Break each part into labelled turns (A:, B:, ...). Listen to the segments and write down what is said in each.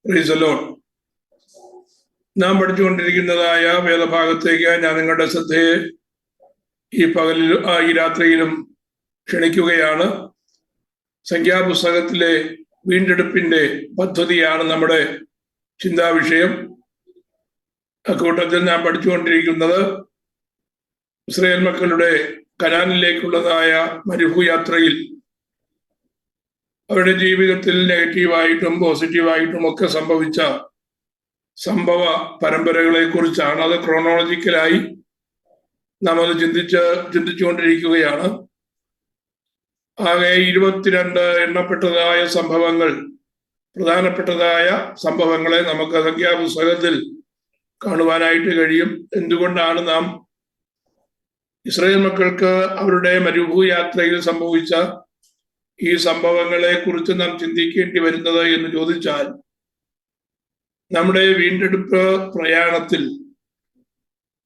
A: Price the Lord. നാം പഠിച്ചുകൊണ്ടിരിക്കുന്നതായ വേദഭാഗത്തേക്ക് ഞാൻ നിങ്ങളുടെ ശ്രദ്ധയെ ഈ രാത്രിയിലും ക്ഷണിക്കുകയാണ്. സംഖ്യാപുസ്തകത്തിലെ വീണ്ടെടുപ്പിന്റെ പദ്ധതിയാണ് നമ്മുടെ ചിന്താവിഷയം. അക്കൂട്ടത്തിൽ നാം പഠിച്ചുകൊണ്ടിരിക്കുന്നത് ഇസ്രായേൽ മക്കളുടെ കനാനിലേക്കുള്ളതായ മരുഭൂയാത്രയിൽ അവരുടെ ജീവിതത്തിൽ നെഗറ്റീവായിട്ടും പോസിറ്റീവായിട്ടും ഒക്കെ സംഭവിച്ച സംഭവ പരമ്പരകളെ കുറിച്ചാണ്. അത് ക്രോണോളജിക്കലായി നാം അത് ചിന്തിച്ചുകൊണ്ടിരിക്കുകയാണ്. ആകെ 22 എണ്ണപ്പെട്ടതായ സംഭവങ്ങൾ, പ്രധാനപ്പെട്ടതായ സംഭവങ്ങളെ നമുക്ക് സംഖ്യാപുസ്തകത്തിൽ കാണുവാനായിട്ട് കഴിയും. എന്തുകൊണ്ടാണ് നാം ഇസ്രായേൽ മക്കൾക്ക് അവരുടെ മരുഭൂയാത്രയിൽ സംഭവിച്ച ഈ സംഭവങ്ങളെ കുറിച്ച് നാം ചിന്തിക്കേണ്ടി വരുന്നത് എന്ന് ചോദിച്ചാൽ, നമ്മുടെ വീണ്ടെടുപ്പ് പ്രയാണത്തിൽ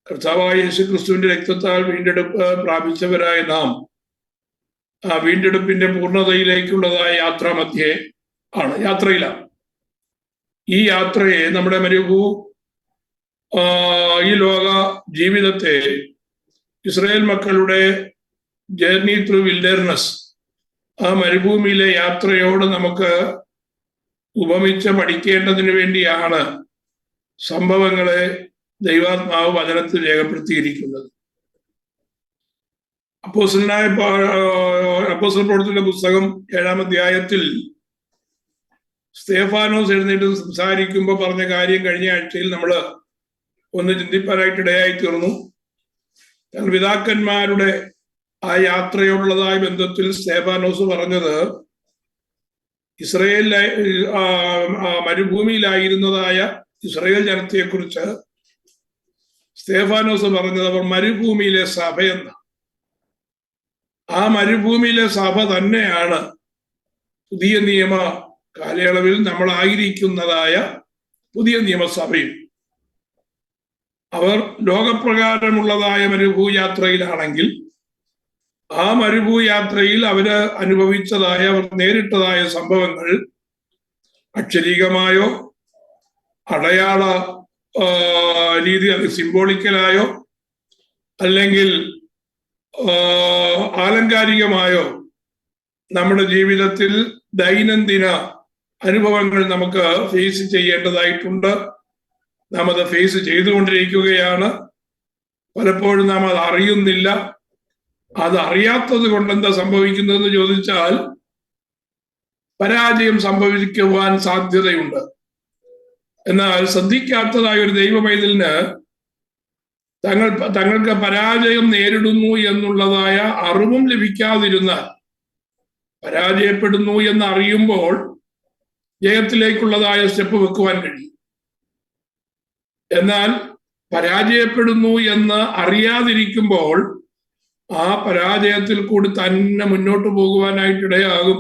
A: കർത്താവായ യേശുക്രിസ്തുവിന്റെ രക്തത്താൽ വീണ്ടെടുപ്പ് പ്രാപിച്ചവരായ നാം ആ വീണ്ടെടുപ്പിന്റെ പൂർണ്ണതയിലേക്കുള്ളതായ യാത്രയിലാണ്. ഈ യാത്രയെ, നമ്മുടെ ഈ ലോക ജീവിതത്തെ ഇസ്രായേൽ മക്കളുടെ ജേർണി ത്രൂ വിൽഡർനെസ്, ആ മരുഭൂമിയിലെ യാത്രയോട് നമുക്ക് ഉപമിച്ച് പഠിക്കേണ്ടതിന് വേണ്ടിയാണ് സംഭവങ്ങളെ ദൈവാത്മാവ് വചനത്തിൽ രേഖപ്പെടുത്തിയിരിക്കുന്നത്. അപ്പോസ്തലനായ അപ്പോസ്തല പ്രവൃത്തിയുടെ പുസ്തകം 7-ാം അധ്യായത്തിൽ സ്തേഫാനോസ് എഴുന്നേറ്റ് സംസാരിക്കുമ്പോൾ പറഞ്ഞ കാര്യം കഴിഞ്ഞ ആഴ്ചയിൽ നമ്മൾ ഒന്ന് ചിന്തിപ്പാനായിട്ട് ഇടയായി തീർന്നു. തങ്ങൾ പിതാക്കന്മാരുടെ ആ യാത്രയോടുള്ളതായ ബന്ധത്തിൽ സ്തേഫാനോസ് പറഞ്ഞത്, മരുഭൂമിയിലായിരുന്നതായ ഇസ്രായേൽ ജനത്തെക്കുറിച്ച് സ്തേഫാനോസ് പറഞ്ഞത് അവർ മരുഭൂമിയിലെ സഭയെന്ന. ആ മരുഭൂമിയിലെ സഭ തന്നെയാണ് പുതിയ നിയമ കാലയളവിൽ നമ്മളായിരിക്കുന്നതായ പുതിയ നിയമസഭയും. അവർ ലോകപ്രകാരമുള്ളതായ മരുഭൂയാത്രയിലാണെങ്കിൽ ആ മരുഭൂയാത്രയിൽ അവര് അനുഭവിച്ചതായ, അവർ നേരിട്ടതായ സംഭവങ്ങൾ അക്ഷരീകമായോ അടയാള രീതി, അത് സിംബോളിക്കലായോ അല്ലെങ്കിൽ ആലങ്കാരികമായോ നമ്മുടെ ജീവിതത്തിൽ ദൈനംദിന അനുഭവങ്ങൾ നമുക്ക് ഫേസ് ചെയ്യേണ്ടതായിട്ടുണ്ട്. നാം അത് ഫേസ് ചെയ്തുകൊണ്ടിരിക്കുകയാണ്. പലപ്പോഴും നാം അത് അറിയുന്നില്ല. അത് അറിയാത്തത് കൊണ്ട് എന്താ സംഭവിക്കുന്നതെന്ന് ചോദിച്ചാൽ, പരാജയം സംഭവിക്കുവാൻ സാധ്യതയുണ്ട്. എന്നാൽ ശ്രദ്ധിക്കാത്തതായ ഒരു ദൈവപൈതലിന് തങ്ങൾക്ക് പരാജയം നേരിടുന്നു എന്നുള്ളതായ അറിവും ലഭിക്കാതിരുന്നാൽ, പരാജയപ്പെടുന്നു എന്ന് അറിയുമ്പോൾ ജയത്തിലേക്കുള്ളതായ സ്റ്റെപ്പ് വെക്കുവാൻ കഴിയും. എന്നാൽ പരാജയപ്പെടുന്നു എന്ന് അറിയാതിരിക്കുമ്പോൾ ആ പരാജയത്തിൽ കൂടി തന്നെ മുന്നോട്ട് പോകുവാനായിട്ടിടയാകും.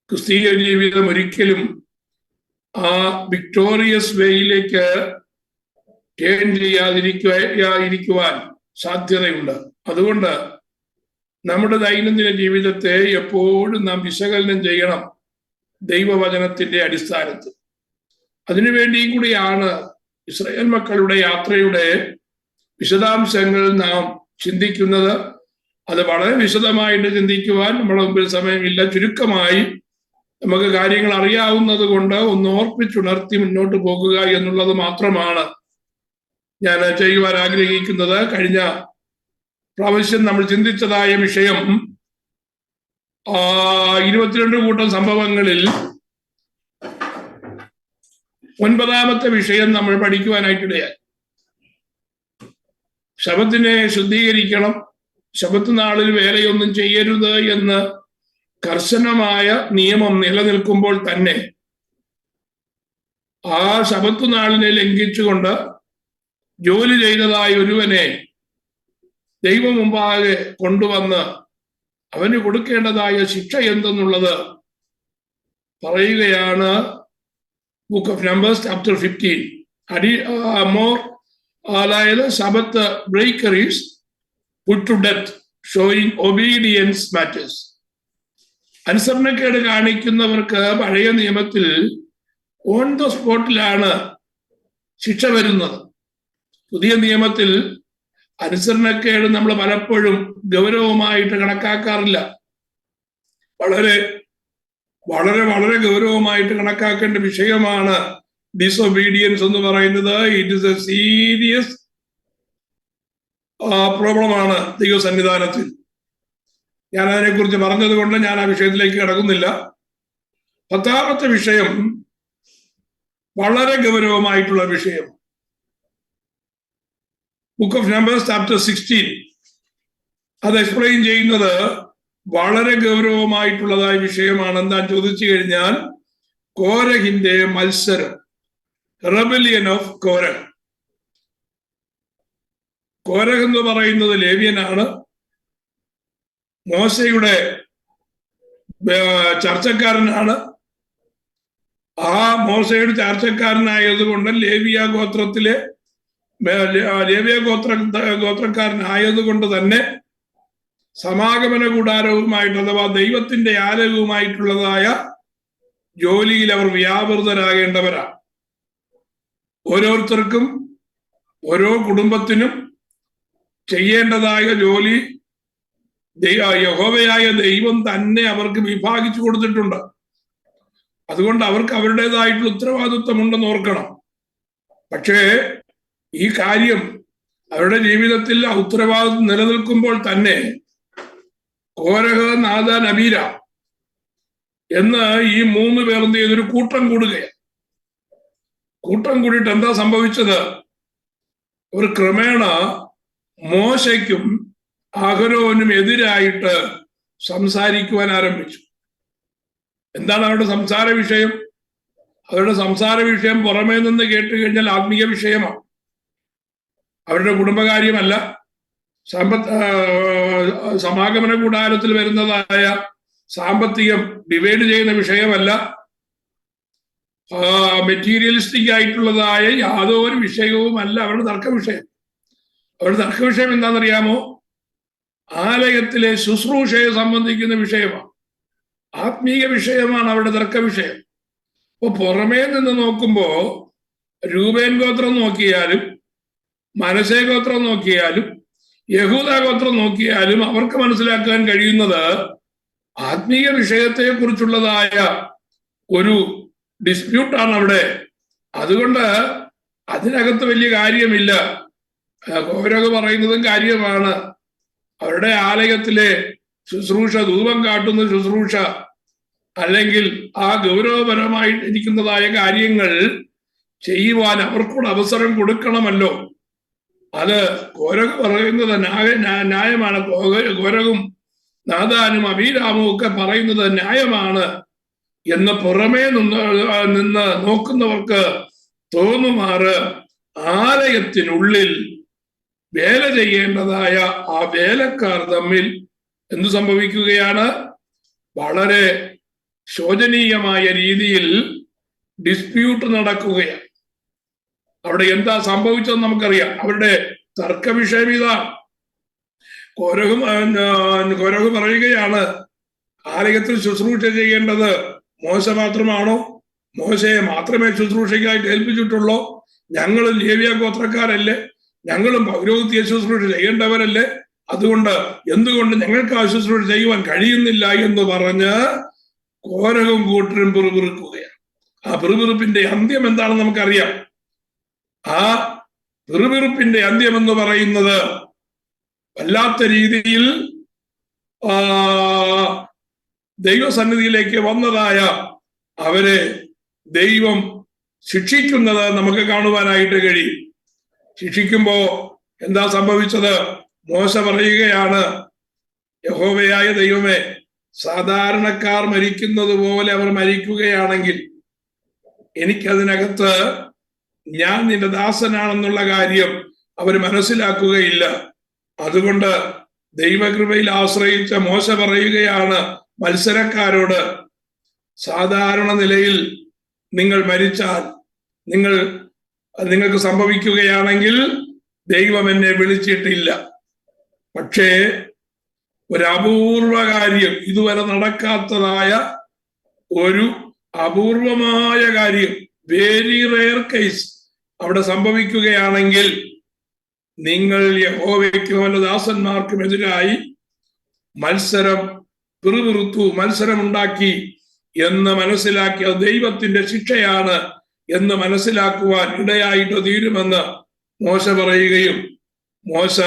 A: ക്രിസ്തീയ ജീവിതം ഒരിക്കലും ആ വിക്ടോറിയസ് വേയിലേക്ക് ടേൺ ചെയ്യാതിരിക്കുവാൻ സാധ്യതയുണ്ട്. അതുകൊണ്ട് നമ്മുടെ ദൈനംദിന ജീവിതത്തെ എപ്പോഴും നാം വിശകലനം ചെയ്യണം ദൈവവചനത്തിന്റെ അടിസ്ഥാനത്തിൽ. അതിനുവേണ്ടിയും കൂടിയാണ് ഇസ്രായേൽ മക്കളുടെ യാത്രയുടെ വിശദാംശങ്ങൾ നാം ചിന്തിക്കുന്നത്. അത് വളരെ വിശദമായിട്ട് ചിന്തിക്കുവാൻ നമ്മുടെ മുമ്പിൽ സമയമില്ല. ചുരുക്കമായി നമുക്ക് കാര്യങ്ങൾ അറിയാവുന്നത് കൊണ്ട് ഒന്ന് ഓർപ്പിച്ചുണർത്തി മുന്നോട്ട് പോകുക എന്നുള്ളത് മാത്രമാണ് ഞാൻ ചെയ്യുവാൻ ആഗ്രഹിക്കുന്നത്. കഴിഞ്ഞ പ്രാവശ്യം നമ്മൾ ചിന്തിച്ചതായ വിഷയം 22 കൂട്ടം സംഭവങ്ങളിൽ 9ാമത്തെ വിഷയം നമ്മൾ പഠിക്കുവാനായിട്ടിടയായി. ശബത്തിനെ ശുദ്ധീകരിക്കണം, ശബത്ത് നാളിൽ വേലയൊന്നും ചെയ്യരുത് എന്ന് കർശനമായ നിയമം നിലനിൽക്കുമ്പോൾ തന്നെ ആ ശബത്ത് നാളിനെ ലംഘിച്ചുകൊണ്ട് ജോലി ചെയ്തതായ ഒരുവനെ ദൈവം മുമ്പാകെ കൊണ്ടുവന്ന് അവന് കൊടുക്കേണ്ടതായ ശിക്ഷ എന്തെന്നുള്ളത് പറയുകയാണ് ബുക്ക് ഓഫ് നമ്പേഴ്സ് ചാപ്റ്റർ 15. അതായത് sabbath breaker is put to death, showing obedience matters. അനുസരണക്കേട് കാണിക്കുന്നവർക്ക് പഴയ നിയമത്തിൽ ഓൺ ദ സ്പോട്ടിലാണ് ശിക്ഷ വരുന്നത്. പുതിയ നിയമത്തിൽ അനുസരണക്കേട് നമ്മൾ പലപ്പോഴും ഗൗരവമായിട്ട് കണക്കാക്കാറില്ല. വളരെ വളരെ വളരെ ഗൗരവമായിട്ട് കണക്കാക്കേണ്ട വിഷയമാണ് ഡിസൊബീഡിയൻസ് എന്ന് പറയുന്നത്. ഇറ്റ് ഇസ് എ സീരിയസ് പ്രോബ്ലമാണ് ദൈവസന്നിധാനത്തിൽ. ഞാൻ അതിനെക്കുറിച്ച് പറഞ്ഞത് കൊണ്ട് ഞാൻ ആ വിഷയത്തിലേക്ക് കടക്കുന്നില്ല. 10ാമത്തെ വിഷയം വളരെ ഗൗരവമായിട്ടുള്ള വിഷയം. ബുക്ക് ഓഫ് നമ്പേഴ്സ് ചാപ്റ്റർ 16 അത് എക്സ്പ്ലെയിൻ ചെയ്യുന്നത് വളരെ ഗൗരവമായിട്ടുള്ളതായ വിഷയമാണ്. എന്താ ചോദിച്ചു കഴിഞ്ഞാൽ കോരഹിന്റെ മത്സരം, റെബലിയൻ ഓഫ് കോരഹ്. കോരഹ് എന്ന് പറയുന്നത് ലേവ്യനാണ്, മോശയുടെ ചർച്ചക്കാരനാണ്. ആ മോശയുടെ ചർച്ചക്കാരനായതുകൊണ്ട് ലേവ്യ ഗോത്രക്കാരനായതുകൊണ്ട് തന്നെ സമാഗമന കൂടാരവുമായിട്ട് അഥവാ ദൈവത്തിന്റെ ആലയവുമായിട്ടുള്ളതായ ജോലിയിൽ അവർ വ്യാപൃതരാകേണ്ടവരാണ്. ഓരോരുത്തർക്കും ഓരോ കുടുംബത്തിനും ചെയ്യേണ്ടതായ ജോലി യഹോവയായ ദൈവം തന്നെ അവർക്ക് വിഭാഗിച്ചു കൊടുത്തിട്ടുണ്ട്. അതുകൊണ്ട് അവർക്ക് അവരുടേതായിട്ടുള്ള ഉത്തരവാദിത്വമുണ്ടെന്ന് ഓർക്കണം. പക്ഷേ ഈ കാര്യം അവരുടെ ജീവിതത്തിൽ ആ ഉത്തരവാദിത്വം നിലനിൽക്കുമ്പോൾ തന്നെ കോരഹ്, നാദാൻ, അബീര എന്ന് ഈ 3 പേർ എന്ത് ചെയ്തൊരു കൂട്ടം കൂടുകയാണ്. കൂട്ടം കൂടിയിട്ട് എന്താ സംഭവിച്ചത്? ഒരു ക്രമേണ മോശയ്ക്കും അഹരോനും എതിരായിട്ട് സംസാരിക്കുവാൻ ആരംഭിച്ചു. എന്താണ് അവരുടെ സംസാര വിഷയം? അവരുടെ സംസാര വിഷയം പുറമേ നിന്ന് കേട്ട് കഴിഞ്ഞാൽ ആത്മീയ വിഷയമാണ്. അവരുടെ കുടുംബകാര്യമല്ല, സമാഗമന കൂടാരത്തിൽ വരുന്നതായ സാമ്പത്തികം ഡിവൈഡ് ചെയ്യുന്ന വിഷയമല്ല, മെറ്റീരിയലിസ്റ്റിക് ആയിട്ടുള്ളതായ യാതൊരു വിഷയവുമല്ല അവരുടെ തർക്ക വിഷയം. അവരുടെ തർക്ക വിഷയം എന്താണെന്നറിയാമോ? ആലയത്തിലെ ശുശ്രൂഷയെ സംബന്ധിക്കുന്ന വിഷയമാണ്, ആത്മീയ വിഷയമാണ് അവരുടെ തർക്ക വിഷയം. അപ്പൊ പുറമേ നിന്ന് നോക്കുമ്പോ രൂബേൻ ഗോത്രം നോക്കിയാലും മനശ്ശെ ഗോത്രം നോക്കിയാലും യഹൂദ ഗോത്രം നോക്കിയാലും അവർക്ക് മനസ്സിലാക്കാൻ കഴിയുന്നത് ആത്മീയ വിഷയത്തെ കുറിച്ചുള്ളതായ ഒരു ഡിസ്പ്യൂട്ടാണ് അവിടെ. അതുകൊണ്ട് അതിനകത്ത് വലിയ കാര്യമില്ല. കോരഹ് പറയുന്നതും കാര്യമാണ്. അവരുടെ ആലയത്തിലെ ശുശ്രൂഷ, ധൂപം കാട്ടുന്ന ശുശ്രൂഷ, അല്ലെങ്കിൽ ആ ഗൗരവപരമായിട്ടിരിക്കുന്നതായ കാര്യങ്ങൾ ചെയ്യുവാൻ അവർക്കൂടെ അവസരം കൊടുക്കണമല്ലോ. അത് കോരഹ് പറയുന്നത് ന്യായമാണ്. കോരഹും നാദാനും അബീരാമും ഒക്കെ പറയുന്നത് ന്യായമാണ് എന്ന് പുറമേ നിന്ന് നോക്കുന്നവർക്ക് തോന്നുമാറ് ആലയത്തിനുള്ളിൽ വേല ചെയ്യേണ്ടതായ ആ വേലക്കാർ തമ്മിൽ എന്തു സംഭവിക്കുകയാണ്? വളരെ ശോചനീയമായ രീതിയിൽ ഡിസ്പ്യൂട്ട് നടക്കുകയാണ്. അവിടെ എന്താ സംഭവിച്ചതെന്ന് നമുക്കറിയാം. അവരുടെ തർക്ക വിഷയം ഇതാണ്. കോരഹ് പറയുകയാണ്, ആലയത്തിൽ ശുശ്രൂഷ ചെയ്യേണ്ടത് മോശ മാത്രമാണോ? മോശയെ മാത്രമേ ശുശ്രൂഷയ്ക്കായിട്ട് ഏൽപ്പിച്ചിട്ടുള്ളൂ? ഞങ്ങൾ ലേവ്യ ഗോത്രക്കാരല്ലേ? ഞങ്ങളും പൗരോഹിത്യ ശുശ്രൂഷ ചെയ്യേണ്ടവരല്ലേ? അതുകൊണ്ട് എന്തുകൊണ്ട് ഞങ്ങൾക്ക് ആ ശുശ്രൂഷ ചെയ്യുവാൻ കഴിയുന്നില്ല എന്ന് പറഞ്ഞ് കോരഹും കൂട്ടരും പിറുപിറുക്കുകയാണ്. ആ പിറുപിറുപ്പിന്റെ അന്ത്യം എന്താണെന്ന് നമുക്കറിയാം. ആ പിറുപിറുപ്പിന്റെ അന്ത്യം എന്ന് പറയുന്നത് വല്ലാത്ത രീതിയിൽ ദൈവസന്നിധിയിലേക്ക് വന്നതായ അവരെ ദൈവം ശിക്ഷിക്കുന്നത് നമുക്ക് കാണുവാനായിട്ട് കഴിയും. ശിക്ഷിക്കുമ്പോ എന്താ സംഭവിച്ചത്? മോശ പറയുകയാണ്, യഹോവയായ ദൈവമേ, സാധാരണക്കാർ മരിക്കുന്നത് പോലെ അവർ മരിക്കുകയാണെങ്കിൽ എനിക്കതിനകത്ത് ഞാൻ നിന്റെ ദാസനാണെന്നുള്ള കാര്യം അവർ മനസ്സിലാക്കുകയില്ല. അതുകൊണ്ട് ദൈവകൃപയിൽ ആശ്രയിച്ച മോശ പറയുകയാണ് മത്സരക്കാരോട്, സാധാരണ നിലയിൽ നിങ്ങൾ മരിച്ചാൽ, നിങ്ങൾക്ക് സംഭവിക്കുകയാണെങ്കിൽ ദൈവം എന്നെ വിളിച്ചിട്ടില്ല. പക്ഷേ ഒരു അപൂർവ കാര്യം, ഇതുവരെ നടക്കാത്തതായ ഒരു അപൂർവമായ കാര്യം, വെരി റെയർ കേസ് അവിടെ സംഭവിക്കുകയാണെങ്കിൽ നിങ്ങൾ യഹോവയ്ക്കും അവന്റെ ദാസന്മാർക്കും എതിരായി മത്സരമുണ്ടാക്കി എന്ന് മനസ്സിലാക്കി അത് ദൈവത്തിന്റെ ശിക്ഷയാണ് എന്ന് മനസ്സിലാക്കുവാൻ ഇടയായിട്ട് തീരുമെന്ന് മോശ പറയുകയും, മോശ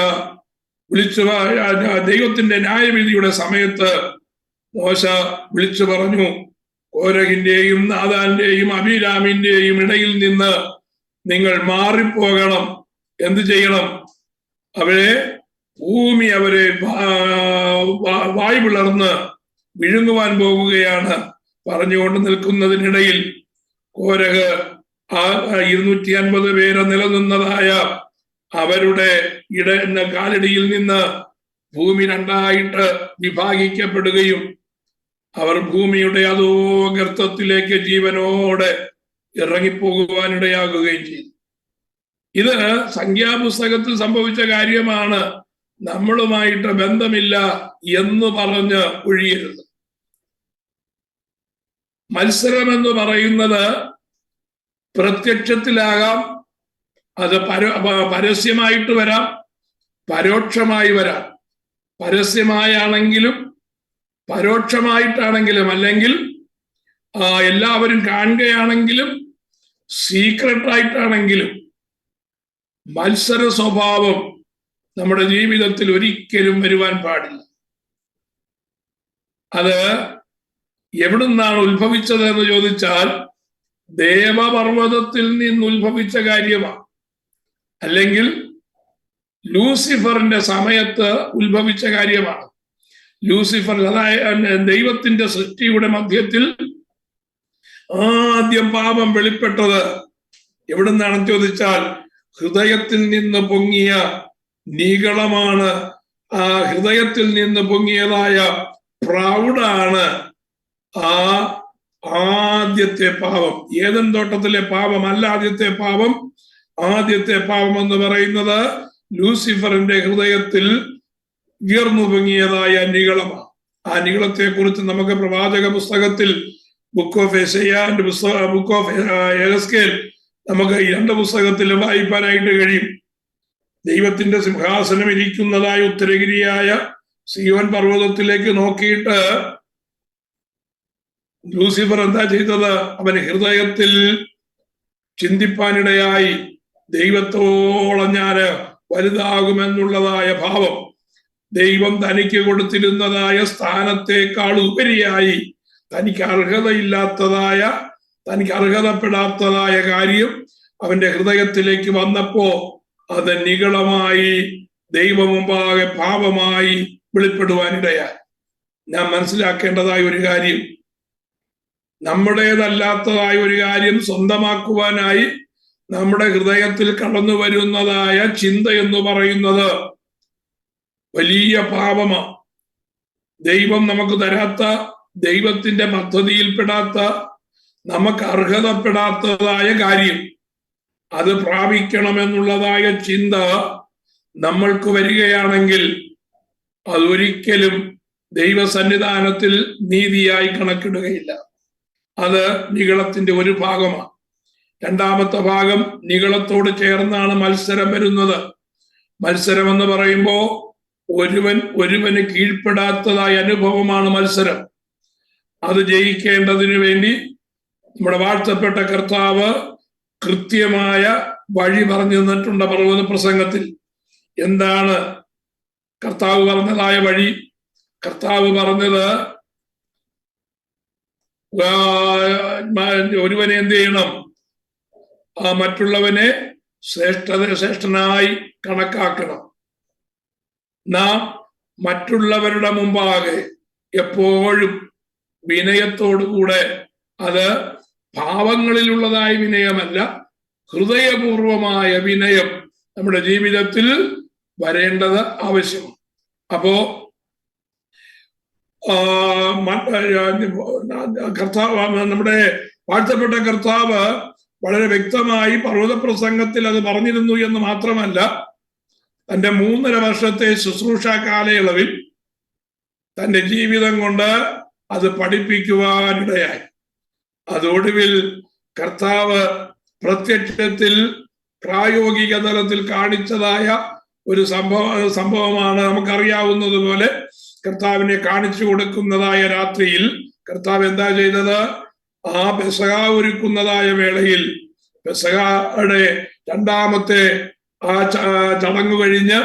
A: ദൈവത്തിന്റെ ന്യായവിധിയുടെ സമയത്ത് മോശ വിളിച്ചു പറഞ്ഞു, കോരഹിന്റെയും നാദാന്റെയും അബീരാമിന്റെയും ഇടയിൽ നിന്ന് നിങ്ങൾ മാറിപ്പോകണം. എന്ത് ചെയ്യണം? ഭൂമി അവരെ വായ് പിളർന്ന് വിഴുങ്ങുവാൻ പോകുകയാണ്. പറഞ്ഞുകൊണ്ട് നിൽക്കുന്നതിനിടയിൽ കോരഹ് 250 പേര് നിലനിന്നതായ അവരുടെ കാലടിയിൽ നിന്ന് ഭൂമി രണ്ടായിട്ട് വിഭാഗിക്കപ്പെടുകയും അവർ ഭൂമിയുടെ അതോ ഗർത്തത്തിലേക്ക് ജീവനോടെ ഇറങ്ങിപ്പോകുവാനിടയാകുകയും ചെയ്തു. ഇത് സംഖ്യാപുസ്തകത്തിൽ സംഭവിച്ച കാര്യമാണ്, നമ്മളുമായിട്ട് ബന്ധമില്ല എന്ന് പറഞ്ഞ് ഒഴിയരുത്. മത്സരം എന്ന് പറയുന്നത് പ്രത്യക്ഷത്തിലാകാം, അത് പരസ്യമായിട്ട് വരാം, പരോക്ഷമായി വരാം. പരസ്യമായാണെങ്കിലും പരോക്ഷമായിട്ടാണെങ്കിലും, അല്ലെങ്കിൽ എല്ലാവരും കാണുകയാണെങ്കിലും സീക്രട്ടായിട്ടാണെങ്കിലും മത്സര സ്വഭാവം നമ്മുടെ ജീവിതത്തിൽ ഒരിക്കലും വരുവാൻ പാടില്ല. അത് എവിടുന്നാണ് ഉത്ഭവിച്ചത് എന്ന് ചോദിച്ചാൽ ദേവപർവ്വതത്തിൽ നിന്ന് ഉത്ഭവിച്ച കാര്യമാണ്, അല്ലെങ്കിൽ ലൂസിഫറിന്റെ സമയത്ത് ഉത്ഭവിച്ച കാര്യമാണ്. ലൂസിഫർ, അതായത് ദൈവത്തിന്റെ സൃഷ്ടിയുടെ മധ്യത്തിൽ ആദ്യം പാപം വെളിപ്പെട്ടത് എവിടുന്നാണെന്ന് ചോദിച്ചാൽ ഹൃദയത്തിൽ നിന്ന് പൊങ്ങിയ നിഗളമാണ്. ആ ഹൃദയത്തിൽ നിന്ന് പൊങ്ങിയതായ പ്രൗഢാണ് ആദ്യത്തെ പാപം. ഏദൻ തോട്ടത്തിലെ പാപമല്ല ആദ്യത്തെ പാപം. ആദ്യത്തെ പാപം എന്ന് പറയുന്നത് ലൂസിഫറിന്റെ ഹൃദയത്തിൽ ഉയർന്നു പൊങ്ങിയതായ നിഗളമാണ്. ആ നിഗളത്തെ കുറിച്ച് നമുക്ക് പ്രവാചക പുസ്തകത്തിൽ book of Isaiah, book of എഹെസ്കേൽ, നമുക്ക് ഈ 2 പുസ്തകത്തിലും വായിക്കാനായിട്ട് കഴിയും. ദൈവത്തിന്റെ സിംഹാസനം ഇരിക്കുന്നതായ ഉത്തരഗിരിയായ സിയോൻ പർവ്വതത്തിലേക്ക് നോക്കിയിട്ട് ലൂസിഫർ എന്താ ചെയ്തത്? അവൻ ഹൃദയത്തിൽ ചിന്തിപ്പാനിടയായി ദൈവത്തോളം ഞാന് വലുതാകുമെന്നുള്ളതായ ഭാവം, ദൈവം തനിക്ക് കൊടുത്തിരുന്നതായ സ്ഥാനത്തെക്കാൾ ഉപരിയായി തനിക്ക് അർഹതപ്പെടാത്തതായ കാര്യം അവന്റെ ഹൃദയത്തിലേക്ക് വന്നപ്പോ അത് നിഗളമായി ദൈവം മുമ്പാകെ പാപമായി വെളിപ്പെടുവാനിടയായി. നാം മനസ്സിലാക്കേണ്ടതായ ഒരു കാര്യം, നമ്മുടേതല്ലാത്തതായ ഒരു കാര്യം സ്വന്തമാക്കുവാനായി നമ്മുടെ ഹൃദയത്തിൽ കടന്നു വരുന്നതായ ചിന്ത എന്ന് പറയുന്നത് വലിയ പാപമാണ്. ദൈവം നമുക്ക് തരാത്ത, ദൈവത്തിന്റെ പദ്ധതിയിൽപ്പെടാത്ത, നമുക്ക് അർഹതപ്പെടാത്തതായ കാര്യം അത് പ്രാപിക്കണമെന്നുള്ളതായ ചിന്ത നമ്മൾക്ക് വരികയാണെങ്കിൽ അതൊരിക്കലും ദൈവസന്നിധാനത്തിൽ നീതിയായി കണക്കിടുകയില്ല. അത് നിഗളത്തിന്റെ ഒരു ഭാഗമാണ്. രണ്ടാമത്തെ ഭാഗം, നിഗളത്തോട് ചേർന്നാണ് മത്സരം വരുന്നത്. മത്സരം എന്ന് പറയുമ്പോ ഒരുവന് കീഴ്പ്പെടാത്തതായ അനുഭവമാണ് മത്സരം. അത് ജയിക്കേണ്ടതിന് വേണ്ടി നമ്മുടെ വാഴ്ത്തപ്പെട്ട കർത്താവ് കൃത്യമായ വഴി പറഞ്ഞു തന്നിട്ടുണ്ട് പർവ്വത പ്രസംഗത്തിൽ. എന്താണ് കർത്താവ് പറഞ്ഞതായ വഴി? കർത്താവ് പറഞ്ഞത് ഒരുവനെ എന്ത് ചെയ്യണം? മറ്റുള്ളവനെ ശ്രേഷ്ഠനായി കണക്കാക്കണം. നാം മറ്റുള്ളവരുടെ മുമ്പാകെ എപ്പോഴും വിനയത്തോടുകൂടെ, അത് ഭാവങ്ങളിലുള്ളതായ വിനയമല്ല, ഹൃദയപൂർവമായ വിനയം നമ്മുടെ ജീവിതത്തിൽ വരേണ്ടത് ആവശ്യമാണ്. അപ്പോ നമ്മുടെ വാഴ്ത്തപ്പെട്ട കർത്താവ് വളരെ വ്യക്തമായി പർവ്വത പ്രസംഗത്തിൽ അത് പറഞ്ഞിരുന്നു എന്ന് മാത്രമല്ല, തന്റെ 3.5 വർഷത്തെ ശുശ്രൂഷ കാലയളവിൽ തന്റെ ജീവിതം കൊണ്ട് അത് പഠിപ്പിക്കുവാനിടയായി. അതൊടുവിൽ കർത്താവ് പ്രത്യക്ഷത്തിൽ പ്രായോഗിക തലത്തിൽ കാണിച്ചതായ ഒരു സംഭവമാണ്. നമുക്കറിയാവുന്നതുപോലെ കർത്താവിനെ കാണിച്ചു കൊടുക്കുന്നതായ രാത്രിയിൽ കർത്താവ് എന്താ ചെയ്തത്? ആ പെസഹ ഒരുക്കുന്നതായ വേളയിൽ പെസഹയുടെ രണ്ടാമത്തെ ആ ചടങ്ങ് കഴിഞ്ഞ്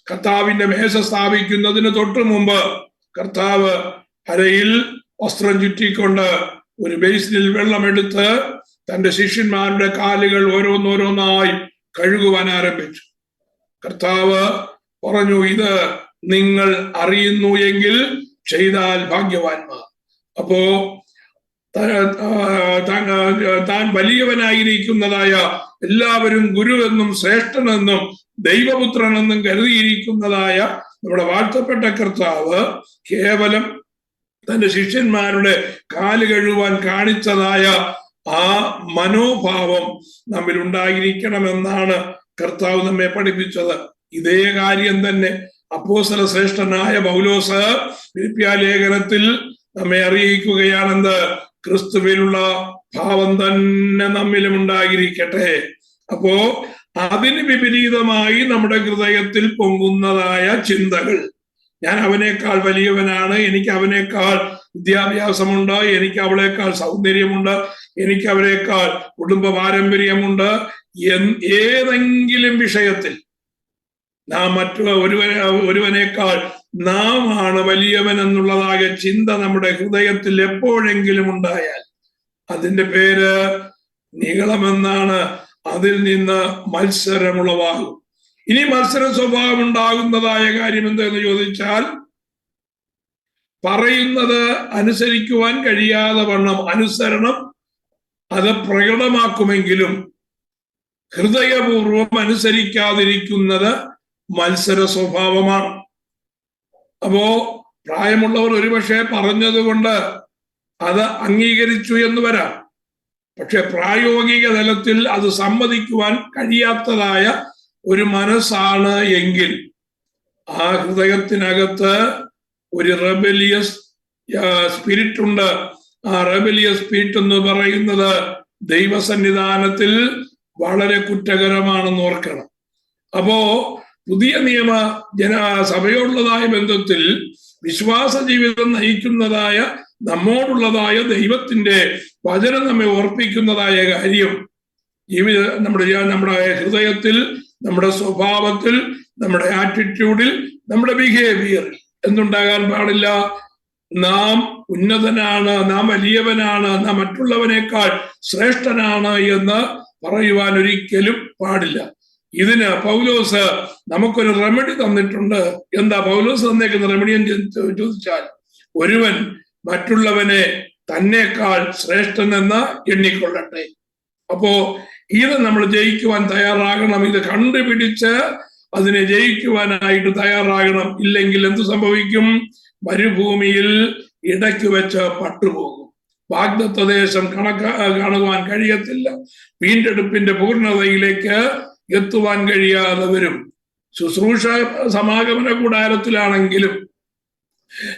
A: കർത്താവിന്റെ മേശ സ്ഥാപിക്കുന്നതിന് തൊട്ടു മുമ്പ് കർത്താവ് അരയിൽ വസ്ത്രം ചുറ്റിക്കൊണ്ട് ഒരു ബേസിനിൽ വെള്ളമെടുത്ത് തന്റെ ശിഷ്യന്മാരുടെ കാലുകൾ ഓരോന്നോരോന്നായി കഴുകുവാൻ ആരംഭിച്ചു. കർത്താവ് പറഞ്ഞു, ഇത് നിങ്ങൾ അറിയുന്നു എങ്കിൽ ചെയ്താൽ ഭാഗ്യവാന്മാർ. അപ്പോ താൻ വലിയവനായിരിക്കുന്നതായ എല്ലാവരും ഗുരുവെന്നും ശ്രേഷ്ഠനെന്നും ദൈവപുത്രനെന്നും കരുതിയിരിക്കുന്നതായ നമ്മുടെ വാഴ്ത്തപ്പെട്ട കർത്താവ് കേവലം തന്റെ ശിഷ്യന്മാരുടെ കാല് കഴുകുവാൻ കാണിച്ചതായ ആ മനോഭാവം നമ്മിൽ ഉണ്ടായിരിക്കണമെന്നാണ് കർത്താവ് നമ്മെ പഠിപ്പിച്ചത്. ഇതേ കാര്യം തന്നെ അപ്പോസ്തല ശ്രേഷ്ഠനായ പൗലോസ് ഫിലിപ്പിയ ലേഖനത്തിൽ നമ്മെ അറിയിക്കുകയാണെന്ന്, ക്രിസ്തുവിലുള്ള ഭാവം തന്നെ നമ്മിലും ഉണ്ടായിരിക്കട്ടെ. അപ്പോ അതിന് വിപരീതമായി നമ്മുടെ ഹൃദയത്തിൽ പൊങ്ങുന്നതായ ചിന്തകൾ, ഞാൻ അവനേക്കാൾ വലിയവനാണ്, എനിക്ക് അവനേക്കാൾ വിദ്യാഭ്യാസമുണ്ട്, എനിക്ക് അവളേക്കാൾ സൗന്ദര്യമുണ്ട്, എനിക്ക് അവനേക്കാൾ കുടുംബ പാരമ്പര്യമുണ്ട്, ഏതെങ്കിലും വിഷയത്തിൽ നാം ഒരുവനേക്കാൾ നാം ആണ് വലിയവൻ എന്നുള്ളതായ ചിന്ത നമ്മുടെ ഹൃദയത്തിൽ എപ്പോഴെങ്കിലും ഉണ്ടായാൽ അതിന്റെ പേര് നീളമെന്നാണ്. അതിൽ നിന്ന് മത്സരമുളവാകും. ഇനി മത്സര സ്വഭാവം ഉണ്ടാകുന്നതായ കാര്യം എന്തെന്ന് ചോദിച്ചാൽ, പറയുന്നത് അനുസരിക്കുവാൻ കഴിയാതെ വണ്ണം അനുസരണം അത് പ്രകടമാക്കുമെങ്കിലും ഹൃദയപൂർവം അനുസരിക്കാതിരിക്കുന്നത് മത്സര സ്വഭാവമാണ്. അപ്പോ പ്രായമുള്ളവർ ഒരുപക്ഷെ പറഞ്ഞത് കൊണ്ട് അത് അംഗീകരിച്ചു എന്ന് വരാം. പക്ഷെ പ്രായോഗിക തലത്തിൽ അത് സമ്മതിക്കുവാൻ കഴിയാത്തതായ ഒരു മനസ്സാണ് എങ്കിൽ ആ ഹൃദയത്തിനകത്ത് ഒരു റെബലിയസ് സ്പിരിറ്റ് ഉണ്ട്. ആ റെബലിയസ് സ്പിരിറ്റ് എന്ന് പറയുന്നത് ദൈവസന്നിധാനത്തിൽ വളരെ കുറ്റകരമാണെന്ന് ഓർക്കണം. അപ്പോ പുതിയ നിയമ സഭയോടുള്ളതായ ബന്ധത്തിൽ വിശ്വാസ ജീവിതം നയിക്കുന്നതായ നമ്മോടുള്ളതായ ദൈവത്തിന്റെ വചനം നമ്മെ ഓർപ്പിക്കുന്നതായ കാര്യം, നമ്മുടെ ഹൃദയത്തിൽ, നമ്മുടെ സ്വഭാവത്തിൽ, നമ്മുടെ ആറ്റിറ്റ്യൂഡിൽ, നമ്മുടെ ബിഹേവിയറിൽ എന്തുണ്ടാകാൻ പാടില്ല? നാം ഉന്നതനാണ്, നാം വലിയവനാണ്, നാം മറ്റുള്ളവനേക്കാൾ ശ്രേഷ്ഠനാണ് എന്ന് പറയുവാൻ ഒരിക്കലും പാടില്ല. ഇതിന് പൗലോസ് നമുക്കൊരു റെമഡി തന്നിട്ടുണ്ട്. എന്താ പൗലോസ് തന്നേക്കുന്ന റെമഡി എന്ന് ചോദിച്ചാൽ, ഒരുവൻ മറ്റുള്ളവനെ തന്നേക്കാൾ ശ്രേഷ്ഠനെന്ന് എണ്ണിക്കൊള്ളട്ടെ. അപ്പോ ഇത് നമ്മൾ ജയിക്കുവാൻ തയ്യാറാകണം. ഇത് കണ്ടുപിടിച്ച് അതിനെ ജയിക്കുവാനായിട്ട് തയ്യാറാകണം. ഇല്ലെങ്കിൽ എന്ത് സംഭവിക്കും? മരുഭൂമിയിൽ ഇടയ്ക്ക് വെച്ച് പട്ടുപോകും. വാഗ്ദത്ത ദേശം കാണുവാൻ കഴിയത്തില്ല. വീണ്ടെടുപ്പിന്റെ പൂർണ്ണതയിലേക്ക് എത്തുവാൻ കഴിയാതെ വരും. ശുശ്രൂഷ സമാഗമന കൂടാരത്തിലാണെങ്കിലും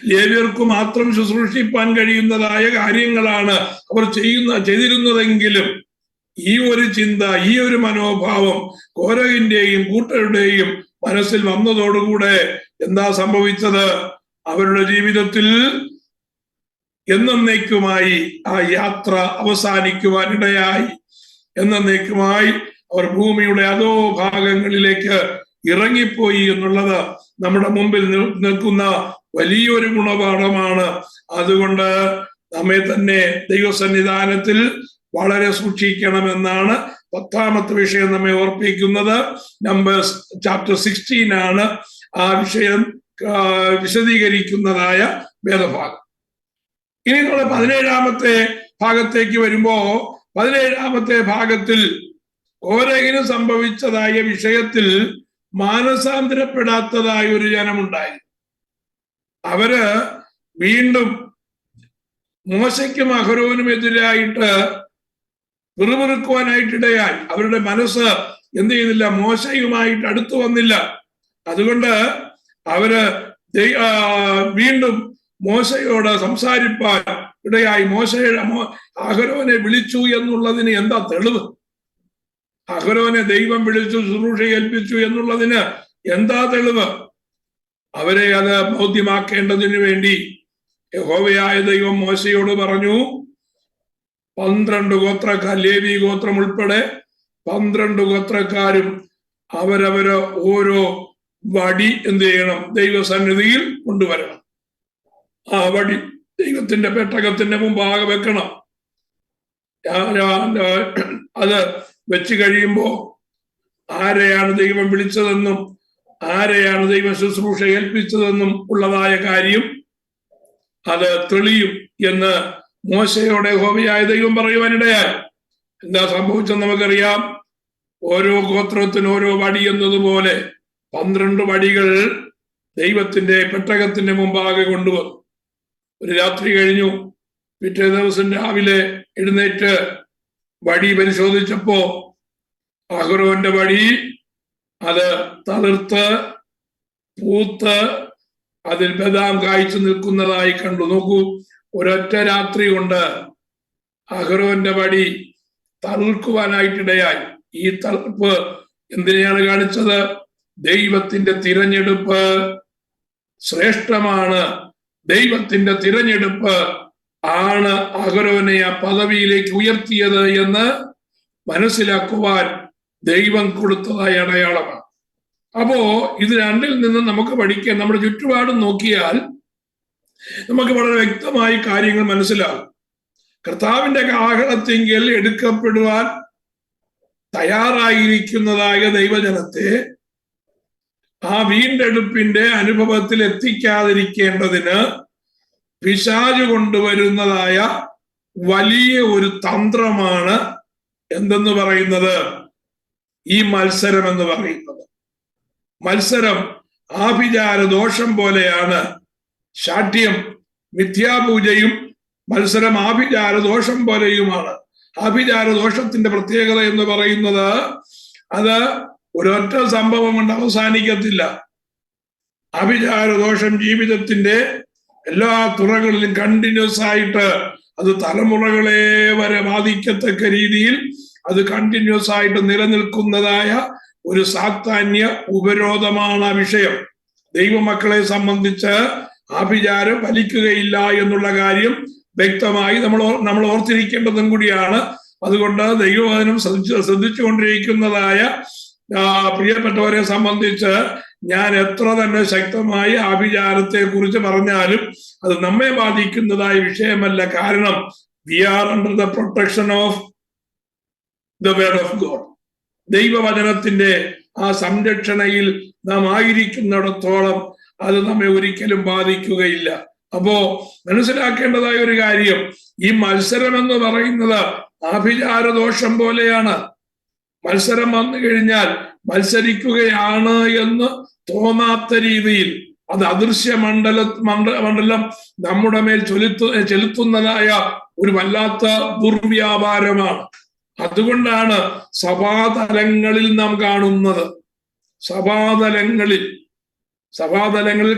A: ലേവ്യർക്ക് മാത്രം ശുശ്രൂഷിപ്പാൻ കഴിയുന്നതായ കാര്യങ്ങളാണ് അവർ ചെയ്തിരുന്നതെങ്കിലും ഈ ഒരു ചിന്ത, ഈ ഒരു മനോഭാവം കോരഹിന്റെയും കൂട്ടരുടെയും മനസ്സിൽ വന്നതോടുകൂടെ എന്താ സംഭവിച്ചത്? അവരുടെ ജീവിതത്തിൽ എന്നേക്കുമായി ആ യാത്ര അവസാനിക്കുവാനിടയായി. എന്നേക്കുമായി അവർ ഭൂമിയുടെ അതോ ഭാഗങ്ങളിലേക്ക് ഇറങ്ങിപ്പോയി എന്നുള്ളത് നമ്മുടെ മുമ്പിൽ നിൽക്കുന്ന വലിയൊരു ഗുണപാഠമാണ്. അതുകൊണ്ട് നമ്മെ തന്നെ ദൈവസന്നിധാനത്തിൽ വളരെ സൂക്ഷിക്കണമെന്നാണ് 10ാമത്തെ വിഷയം നമ്മെ ഓർപ്പിക്കുന്നത്. നമ്പേഴ്സ് ചാപ്റ്റർ 16 ആണ് ആ വിഷയം വിശദീകരിക്കുന്നതായ വേദഭാഗം. ഇനി നമ്മൾ 17ാമത്തെ ഭാഗത്തേക്ക് വരുമ്പോ 17ാമത്തെ ഭാഗത്തിൽ കോരഹിന് സംഭവിച്ചതായ വിഷയത്തിൽ മാനസാന്തരപ്പെടാത്തതായ ഒരു ജനമുണ്ടായി. അവര് വീണ്ടും മോശയ്ക്കും അഹരോനും എതിരായിട്ട് പിറുപിറുക്കുവാനായിട്ടിടയായി. അവരുടെ മനസ്സ് എന്ത് ചെയ്തില്ല? മോശയുമായിട്ട് അടുത്തു വന്നില്ല. അതുകൊണ്ട് അവര് വീണ്ടും മോശയോട് സംസാരിപ്പാൻ ഇടയായി. അഹരോനെ വിളിച്ചു എന്നുള്ളതിന് എന്താ തെളിവ്? അഹരോനെ ദൈവം വിളിച്ചു ശുശ്രൂഷ ഏൽപ്പിച്ചു എന്നുള്ളതിന് എന്താ തെളിവ്? അവരെ അത് ബോധ്യമാക്കേണ്ടതിന് വേണ്ടി യഹോവയായ ദൈവം മോശയോട് പറഞ്ഞു, 12 ഗോത്രക്കാർ, ലേവി ഗോത്രം ഉൾപ്പെടെ 12 ഗോത്രക്കാരും അവരവര് ഓരോ വടി എന്ത് ചെയ്യണം? ദൈവസന്നിധിയിൽ കൊണ്ടുവരണം. ആ വടി ദൈവത്തിന്റെ പെട്ടകത്തിന്റെ മുമ്പാകെ വെക്കണം. അത് വെച്ച് കഴിയുമ്പോ ആരെയാണ് ദൈവം വിളിച്ചതെന്നും ആരെയാണ് ദൈവം ശുശ്രൂഷ ഏൽപ്പിച്ചതെന്നും ഉള്ളതായ കാര്യം അത് തെളിയും എന്ന് മോശയോടെ യഹോവയായ ദൈവം പറയുവാനിടയായി. എന്താ സംഭവിച്ചെന്ന് നമുക്കറിയാം. ഓരോ ഗോത്രത്തിന് ഓരോ വടി എന്നതുപോലെ 12 വടികൾ ദൈവത്തിന്റെ പെട്ടകത്തിന്റെ മുമ്പാകെ കൊണ്ടുവന്നു. ഒരു രാത്രി കഴിഞ്ഞു. പിറ്റേ ദിവസം രാവിലെ എഴുന്നേറ്റ് വടി പരിശോധിച്ചപ്പോ അഹരോന്റെ വടി അത് തളിർത്ത് പൂത്ത് അതിൽ ബദാം കായ്ച്ചു നിൽക്കുന്നതായി കണ്ടു. നോക്കൂ, ഒരൊറ്റ രാത്രി കൊണ്ട് അഹരോന്റെ വടി തളിർക്കുവാനായിട്ടിടയായി. ഈ തളിർപ്പ് എന്തിനെയാണ് കാണിച്ചത്? ദൈവത്തിന്റെ തിരഞ്ഞെടുപ്പ് ശ്രേഷ്ഠമാണ്. ദൈവത്തിന്റെ തിരഞ്ഞെടുപ്പ് ആണ് അഹരോനെ ആ പദവിയിലേക്ക് ഉയർത്തിയത് എന്ന് മനസ്സിലാക്കുവാൻ ദൈവം കൊടുത്തതായ അടയാളമാണ്. അപ്പോ ഇത് രണ്ടിൽ നിന്ന് നമുക്ക് പഠിക്കാൻ, നമ്മുടെ ചുറ്റുപാടും നോക്കിയാൽ നമുക്ക് വളരെ വ്യക്തമായി കാര്യങ്ങൾ മനസ്സിലാകും. കർത്താവിന്റെ കാഹളത്തിങ്കൽ എടുക്കപ്പെടുവാൻ തയ്യാറായിരിക്കുന്നതായ ദൈവജനത്തെ ആ വീണ്ടെടുപ്പിന്റെ അനുഭവത്തിൽ എത്തിക്കാതിരിക്കേണ്ടതിന് പിശാച് കൊണ്ടുവരുന്നതായ വലിയ ഒരു തന്ത്രമാണ് എന്തെന്ന് പറയുന്നത്? ഈ മത്സരം എന്ന് പറയുന്നത്. മത്സരം ആഭിചാര ദോഷം പോലെയാണ്. ശാഠ്യം മിഥ്യാപൂജയും മത്സരം ആഭിചാര ദോഷം പോലെയുമാണ്. ആഭിചാര ദോഷത്തിന്റെ പ്രത്യേകത എന്ന് പറയുന്നത് അത് ഒരൊറ്റ സംഭവം കൊണ്ട് അവസാനിക്കത്തില്ല. ആഭിചാര ദോഷം ജീവിതത്തിന്റെ എല്ലാ തുറകളിലും കണ്ടിന്യൂസ് ആയിട്ട് അത് തലമുറകളെ വരെ ബാധിക്കത്തക്ക രീതിയിൽ അത് കണ്ടിന്യൂസ് ആയിട്ട് നിലനിൽക്കുന്നതായ ഒരു സാത്താന്യ ഉപരോധമാണ് ആ വിഷയം. ദൈവമക്കളെ സംബന്ധിച്ച് ആഭിചാരം ഫലിക്കുകയില്ല എന്നുള്ള കാര്യം വ്യക്തമായി നമ്മൾ ഓർത്തിരിക്കേണ്ടതും കൂടിയാണ്. അതുകൊണ്ട് ദൈവവചനം ശ്രദ്ധിച്ചുകൊണ്ടിരിക്കുന്നതായ പ്രിയപ്പെട്ടവരെ സംബന്ധിച്ച് ഞാൻ എത്ര തന്നെ ശക്തമായി ആഭിചാരത്തെ കുറിച്ച് പറഞ്ഞാലും അത് നമ്മെ ബാധിക്കുന്നതായ വിഷയമല്ല. കാരണം we are under the protection of the word of God. ദൈവവചനത്തിന്റെ ആ സംരക്ഷണയിൽ നാം ആയിരിക്കുന്നിടത്തോളം അത് നമ്മെ ഒരിക്കലും ബാധിക്കുകയില്ല. അപ്പോ മനസ്സിലാക്കേണ്ടതായ ഒരു കാര്യം, ഈ മത്സരം എന്ന് പറയുന്നത് ആഭിചാര ദോഷം പോലെയാണ്. മത്സരം വന്നു കഴിഞ്ഞാൽ മത്സരിക്കുകയാണ് എന്ന് തോന്നാത്ത രീതിയിൽ അത് അദൃശ്യ മണ്ഡലം നമ്മുടെ മേൽ ചെലുത്തുന്നതായ ഒരു വല്ലാത്ത ദുർവ്യാപാരമാണ്. അതുകൊണ്ടാണ് സഭാതലങ്ങളിൽ നാം കാണുന്നത്. സഭാതലങ്ങളിൽ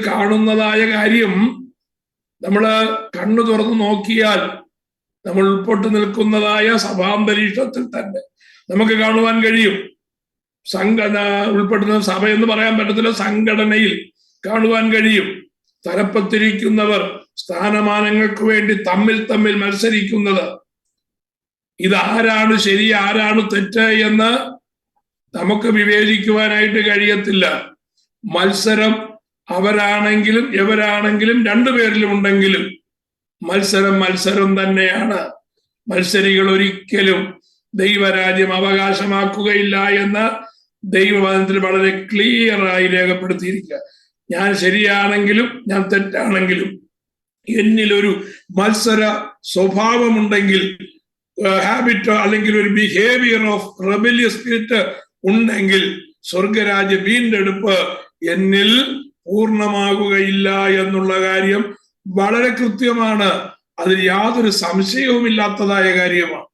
A: കാണുന്നതായ കാര്യം നമ്മള് കണ്ണു തുറന്നു നോക്കിയാൽ നമ്മൾ ഉൾപ്പെട്ട് നിൽക്കുന്നതായ സഭാന്തരീക്ഷത്തിൽ തന്നെ നമുക്ക് കാണുവാൻ കഴിയും. ഉൾപ്പെടുന്ന സഭ എന്ന് പറയാൻ പറ്റത്തില്ല, സംഘടനയിൽ കാണുവാൻ കഴിയും. തലപ്പത്തിരിക്കുന്നവർ സ്ഥാനമാനങ്ങൾക്ക് വേണ്ടി തമ്മിൽ മത്സരിക്കുന്നത്. ഇതാരാണ് ശരി ആരാണ് തെറ്റ് എന്ന് നമുക്ക് വിവേചിക്കുവാനായിട്ട് കഴിയത്തില്ല. മത്സരം അവരാണെങ്കിലും എവരാണെങ്കിലും രണ്ടുപേരിലും ഉണ്ടെങ്കിലും മത്സരം തന്നെയാണ്. മത്സരികൾ ഒരിക്കലും ദൈവരാജ്യം അവകാശമാക്കുകയില്ല എന്ന് ദൈവവചനത്തിൽ വളരെ ക്ലിയറായി രേഖപ്പെടുത്തിയിരിക്കുക. ഞാൻ ശരിയാണെങ്കിലും ഞാൻ തെറ്റാണെങ്കിലും എന്നിലൊരു മത്സര സ്വഭാവമുണ്ടെങ്കിൽ, ഹാബിറ്റ് അല്ലെങ്കിൽ ഒരു ബിഹേവിയർ ഓഫ് റെബലിയസ് സ്പിരിറ്റ് ഉണ്ടെങ്കിൽ സ്വർഗരാജ്യ വീണ്ടെടുപ്പ് എന്നിൽ പൂർണ്ണമാകുകയില്ല എന്നുള്ള കാര്യം വളരെ കൃത്യമാണ്. അതിൽ യാതൊരു സംശയവുമില്ലാത്തതായ കാര്യമാണ്.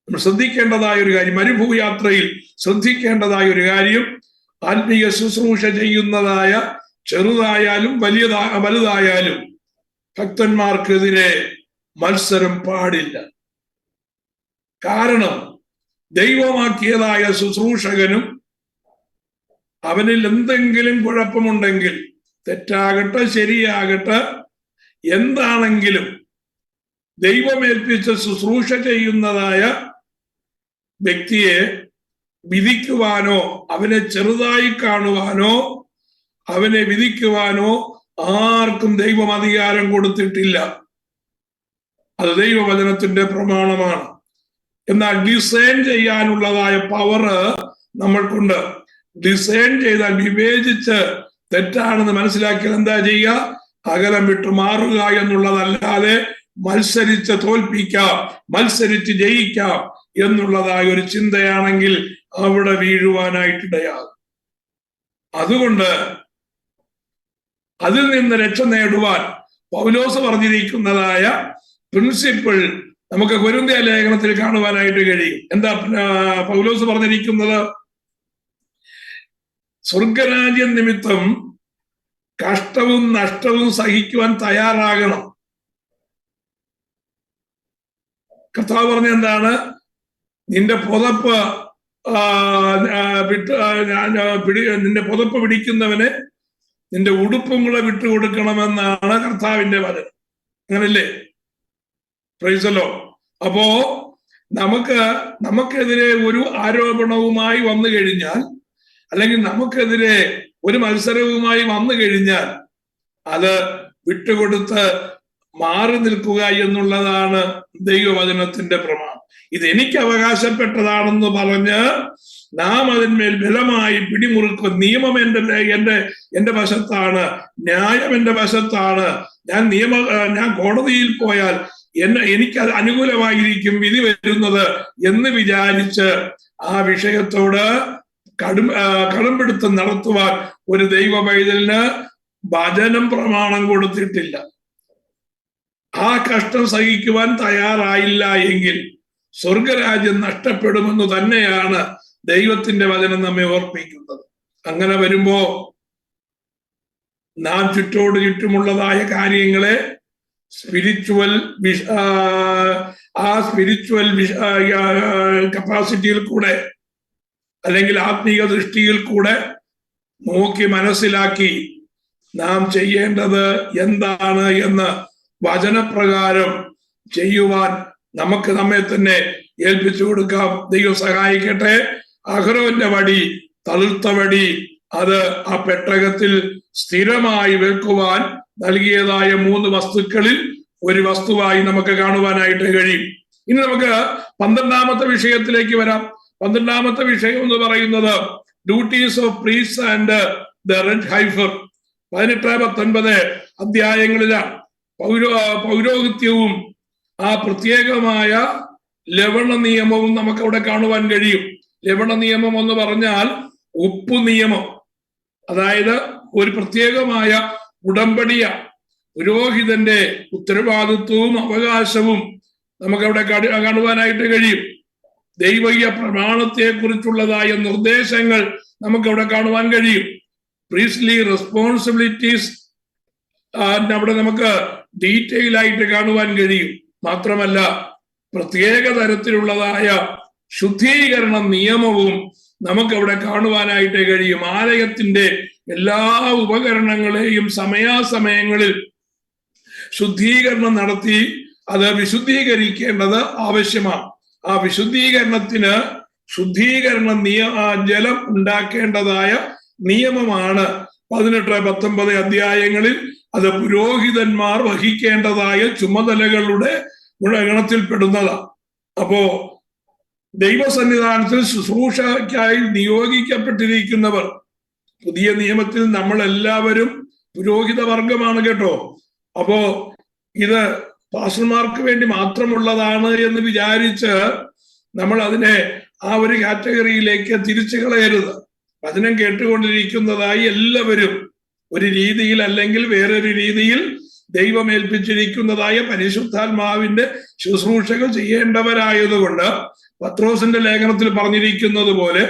A: നമ്മൾ ശ്രദ്ധിക്കേണ്ടതായ ഒരു കാര്യം, മരുഭൂയാത്രയിൽ ശ്രദ്ധിക്കേണ്ടതായ ഒരു കാര്യം, ആത്മീയ ശുശ്രൂഷ ചെയ്യുന്നതായ ചെറുതായാലും വലുതായാലും ഭക്തന്മാർക്കെതിരെ മത്സരം പാടില്ല. കാരണം ദൈവമാക്കിയതായ ശുശ്രൂഷകനും അവനിൽ എന്തെങ്കിലും കുഴപ്പമുണ്ടെങ്കിൽ, തെറ്റാകട്ടെ ശരിയാകട്ടെ, എന്താണെങ്കിലും ദൈവമേൽപ്പിച്ച ശുശ്രൂഷ ചെയ്യുന്നതായ വ്യക്തിയെ വിധിക്കുവാനോ അവനെ ചെറുതായി കാണുവാനോ അവനെ വിധിക്കുവാനോ ആർക്കും ദൈവം അധികാരം കൊടുത്തിട്ടില്ല. അത് ദൈവവചനത്തിന്റെ പ്രമാണമാണ്. എന്നാൽ ഡിസൈൻ ചെയ്യാനുള്ളതായ പവറ് നമ്മൾക്കുണ്ട്. ഡിസൈൻ ചെയ്താൽ, വിവേചിച്ച് തെറ്റാണെന്ന് മനസ്സിലാക്കിയാൽ എന്താ ചെയ്യുക? അകലം വിട്ട് മാറുക എന്നുള്ളതല്ലാതെ മത്സരിച്ച് തോൽപ്പിക്കാം, മത്സരിച്ച് ജയിക്കാം എന്നുള്ളതായ ഒരു ചിന്തയാണെങ്കിൽ അവിടെ വീഴുവാനായിട്ടിടയാകും. അതുകൊണ്ട് അതിൽ നിന്ന് രക്ഷ നേടുവാൻ പൗലോസ് പറഞ്ഞിരിക്കുന്നതായ പ്രിൻസിപ്പിൾ നമുക്ക് കൊരിന്ത്യ ലേഖനത്തിൽ കാണുവാനായിട്ട് കഴിയും. എന്താ പൗലോസ് പറഞ്ഞിരിക്കുന്നത്? സ്വർഗരാജ്യ നിമിത്തം കഷ്ടവും നഷ്ടവും സഹിക്കുവാൻ തയ്യാറാകണം. കർത്താവ് പറഞ്ഞ എന്താണ്? നിന്റെ പുതപ്പ് നിന്റെ പുതപ്പ് പിടിക്കുന്നവന് നിന്റെ ഉടുപ്പും കൂടെ വിട്ടുകൊടുക്കണമെന്നാണ് കർത്താവിന്റെ വചനം. അങ്ങനല്ലേ? പ്രൈസലോ. അപ്പോ നമുക്കെതിരെ ഒരു ആരോപണവുമായി വന്നു കഴിഞ്ഞാൽ, അല്ലെങ്കിൽ നമുക്കെതിരെ ഒരു മത്സരവുമായി വന്നു കഴിഞ്ഞാൽ അത് വിട്ടുകൊടുത്ത് മാറി നിൽക്കുക എന്നുള്ളതാണ് ദൈവവചനത്തിന്റെ പ്രമാണം. ഇതെനിക്ക് അവകാശപ്പെട്ടതാണെന്ന് പറഞ്ഞ് നാം അതിന്മേൽ ബലമായി പിടിമുറുക്കുക. നിയമം എന്റെ വശത്താണ്, ന്യായം എന്റെ വശത്താണ്, ഞാൻ കോടതിയിൽ പോയാൽ എനിക്ക് അത് അനുകൂലമായിരിക്കും വിധി വരുന്നത് എന്ന് വിചാരിച്ച് ആ വിഷയത്തോട് കടംപിടുത്തം നടത്തുവാൻ ഒരു ദൈവ പൈതലിന് വചനം പ്രമാണം കൊടുത്തിട്ടില്ല. ആ കഷ്ടം സഹിക്കുവാൻ തയ്യാറായില്ല എങ്കിൽ സ്വർഗരാജ്യം നഷ്ടപ്പെടുമെന്ന് തന്നെയാണ് ദൈവത്തിന്റെ വചനം നമ്മെ ഓർപ്പിക്കുന്നത്. അങ്ങനെ വരുമ്പോ നാം ചുറ്റുമുള്ളതായ കാര്യങ്ങളെ സ്പിരിച്വൽ കപ്പാസിറ്റിയിൽ കൂടെ, അല്ലെങ്കിൽ ആത്മീയ ദൃഷ്ടിയിൽ കൂടെ നോക്കി മനസ്സിലാക്കി നാം ചെയ്യേണ്ടത് എന്താണ് എന്ന് വചനപ്രകാരം ചെയ്യുവാൻ നമുക്ക് നമ്മെ തന്നെ ഏൽപ്പിച്ചു കൊടുക്കാം. ദൈവം സഹായിക്കട്ടെ. അഹരോന്റെ വടി, തളിർത്ത വടി, അത് ആ പെട്ടകത്തിൽ സ്ഥിരമായി വെക്കുവാൻ നൽകിയതായ 3 വസ്തുക്കളിൽ ഒരു വസ്തുവായി നമുക്ക് കാണുവാനായിട്ട് കഴിയും. ഇനി നമുക്ക് 12ാമത്തെ വിഷയത്തിലേക്ക് വരാം. 12ാമത്തെ വിഷയം എന്ന് പറയുന്നത് duties of priest and the red heifer. 18-19 അധ്യായങ്ങളിലാണ് പൗരോഹിത്യവും ആ പ്രത്യേകമായ ലവണ നിയമവും നമുക്ക് അവിടെ കാണുവാൻ കഴിയും. ലവണ നിയമം എന്ന് പറഞ്ഞാൽ ഉപ്പു നിയമം, അതായത് ഒരു പ്രത്യേകമായ ഉടമ്പടിയ പുരോഹിതന്റെ ഉത്തരവാദിത്വവും അവകാശവും നമുക്കവിടെ കാണുവാനായിട്ട് കഴിയും. ദൈവീയ പ്രമാണത്തെ കുറിച്ചുള്ളതായ നിർദ്ദേശങ്ങൾ നമുക്കവിടെ കാണുവാൻ കഴിയും. പ്രീസ്ലി റെസ്പോൺസിബിലിറ്റീസ് അവിടെ നമുക്ക് ഡീറ്റെയിൽ ആയിട്ട് കാണുവാൻ കഴിയും. മാത്രമല്ല പ്രത്യേക തരത്തിലുള്ളതായ ശുദ്ധീകരണ നിയമവും നമുക്കവിടെ കാണുവാനായിട്ട് കഴിയും. ആലയത്തിന്റെ എല്ലാ ഉപകരണങ്ങളെയും സമയാസമയങ്ങളിൽ ശുദ്ധീകരണം നടത്തി അത് വിശുദ്ധീകരിക്കേണ്ടത് ആവശ്യമാണ്. ആ വിശുദ്ധീകരണത്തിന് ജലം ഉണ്ടാക്കേണ്ടതായ നിയമമാണ് 18-19 അധ്യായങ്ങളിൽ അത് പുരോഹിതന്മാർ വഹിക്കേണ്ടതായ ചുമതലകളുടെ ഗണത്തിൽപ്പെടുന്നതാണ്. അപ്പോ ദൈവസന്നിധാനത്തിൽ ശുശ്രൂഷയ്ക്കായി നിയോഗിക്കപ്പെട്ടിരിക്കുന്നവർ, പുതിയ നിയമത്തിൽ നമ്മൾ എല്ലാവരും പുരോഹിത വർഗമാണ് കേട്ടോ. അപ്പോ ഇത് പാസ്റ്റർമാർക്ക് വേണ്ടി മാത്രമുള്ളതാണ് എന്ന് വിചാരിച്ച് നമ്മൾ അതിനെ ആ ഒരു കാറ്റഗറിയിലേക്ക് തിരിച്ചു കളയരുത്. വചനം കേട്ടുകൊണ്ടിരിക്കുന്നതായി എല്ലാവരും ഒരു രീതിയിൽ അല്ലെങ്കിൽ വേറൊരു രീതിയിൽ ദൈവമേൽപ്പിച്ചിരിക്കുന്നതായ പരിശുദ്ധാത്മാവിന്റെ ശുശ്രൂഷകൾ ചെയ്യേണ്ടവരായതുകൊണ്ട് പത്രോസിന്റെ ലേഖനത്തിൽ പറഞ്ഞിരിക്കുന്നത് പോലെ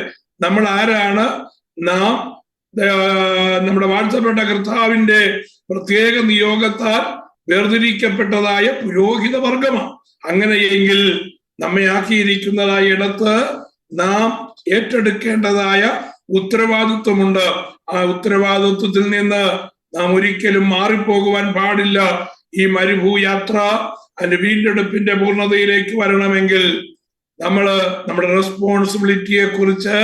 A: നമ്മൾ ആരാണ്? നാം നമ്മുടെ വാഴ്ത്തപ്പെട്ട കർത്താവിന്റെ പ്രത്യേക നിയോഗത്താൽ വേർതിരിക്കപ്പെട്ടതായ പുരോഹിത വർഗമാണ്. അങ്ങനെയെങ്കിൽ നമ്മെ ആക്കിയിരിക്കുന്നതായ ഇടത്ത് നാം ഏറ്റെടുക്കേണ്ടതായ ഉത്തരവാദിത്വമുണ്ട്. ആ ഉത്തരവാദിത്വത്തിൽ നിന്ന് നാം ഒരിക്കലും മാറിപ്പോകുവാൻ പാടില്ല. ഈ മരുഭൂയാത്ര അതിന്റെ വീണ്ടെടുപ്പിന്റെ പൂർണ്ണതയിലേക്ക് വരണമെങ്കിൽ നമ്മുടെ റെസ്പോൺസിബിലിറ്റിയെ കുറിച്ച്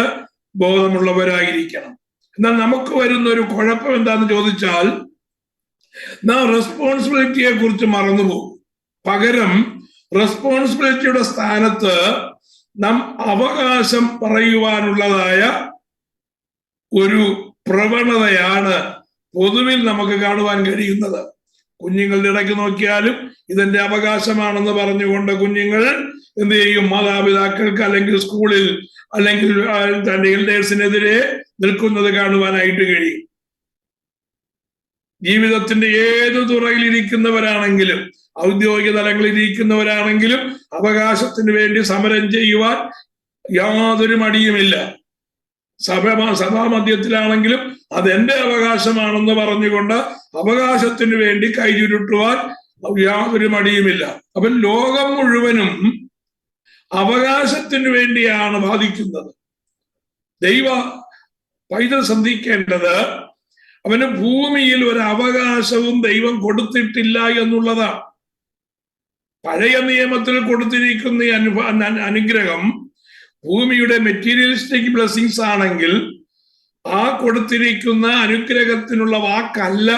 A: ബോധമുള്ളവരായിരിക്കണം. എന്നാൽ നമുക്ക് വരുന്ന ഒരു കുഴപ്പം എന്താന്ന് ചോദിച്ചാൽ, നാം റെസ്പോൺസിബിലിറ്റിയെ കുറിച്ച് മറന്നുപോകും. പകരം റെസ്പോൺസിബിലിറ്റിയുടെ സ്ഥാനത്ത് നാം അവകാശം പറയുവാനുള്ളതായ ഒരു പ്രവണതയാണ് പൊതുവിൽ നമുക്ക് കാണുവാൻ കഴിയുന്നത്. കുഞ്ഞുങ്ങളുടെ ഇടയ്ക്ക് നോക്കിയാലും ഇതെന്റെ അവകാശമാണെന്ന് പറഞ്ഞുകൊണ്ട് കുഞ്ഞുങ്ങൾ എന്ത് ചെയ്യും? മാതാപിതാക്കൾക്ക് അല്ലെങ്കിൽ സ്കൂളിൽ അല്ലെങ്കിൽ തന്റെ എൽഡേഴ്സിനെതിരെ നിൽക്കുന്നത് കാണുവാനായിട്ട് കഴിയും. ജീവിതത്തിന്റെ ഏത് തുറയിൽ ഇരിക്കുന്നവരാണെങ്കിലും, ഔദ്യോഗിക തലങ്ങളിൽ ഇരിക്കുന്നവരാണെങ്കിലും അവകാശത്തിന് വേണ്ടി സമരം ചെയ്യുവാൻ യാതൊരു മടിയുമില്ല. സഭാമധ്യത്തിലാണെങ്കിലും അതെന്റെ അവകാശമാണെന്ന് പറഞ്ഞുകൊണ്ട് അവകാശത്തിന് വേണ്ടി കൈചുരുട്ടുവാൻ യാതൊരു മടിയുമില്ല. അപ്പൊ ലോകം മുഴുവനും അവകാശത്തിന് വേണ്ടിയാണ് ബാധിക്കുന്നത്. ദൈവ പൈതൽ ശ്രദ്ധിക്കേണ്ടത് അവന് ഭൂമിയിൽ ഒരു അവകാശവും ദൈവം കൊടുത്തിട്ടില്ല എന്നുള്ളതാണ്. പഴയ നിയമത്തിൽ കൊടുത്തിരിക്കുന്ന അനുഗ്രഹം ഭൂമിയുടെ മെറ്റീരിയലിസ്റ്റിക് ബ്ലെസ്സിങ്സ് ആണെങ്കിൽ ആ കൊടുത്തിരിക്കുന്ന അനുഗ്രഹത്തിനുള്ള വാക്കല്ല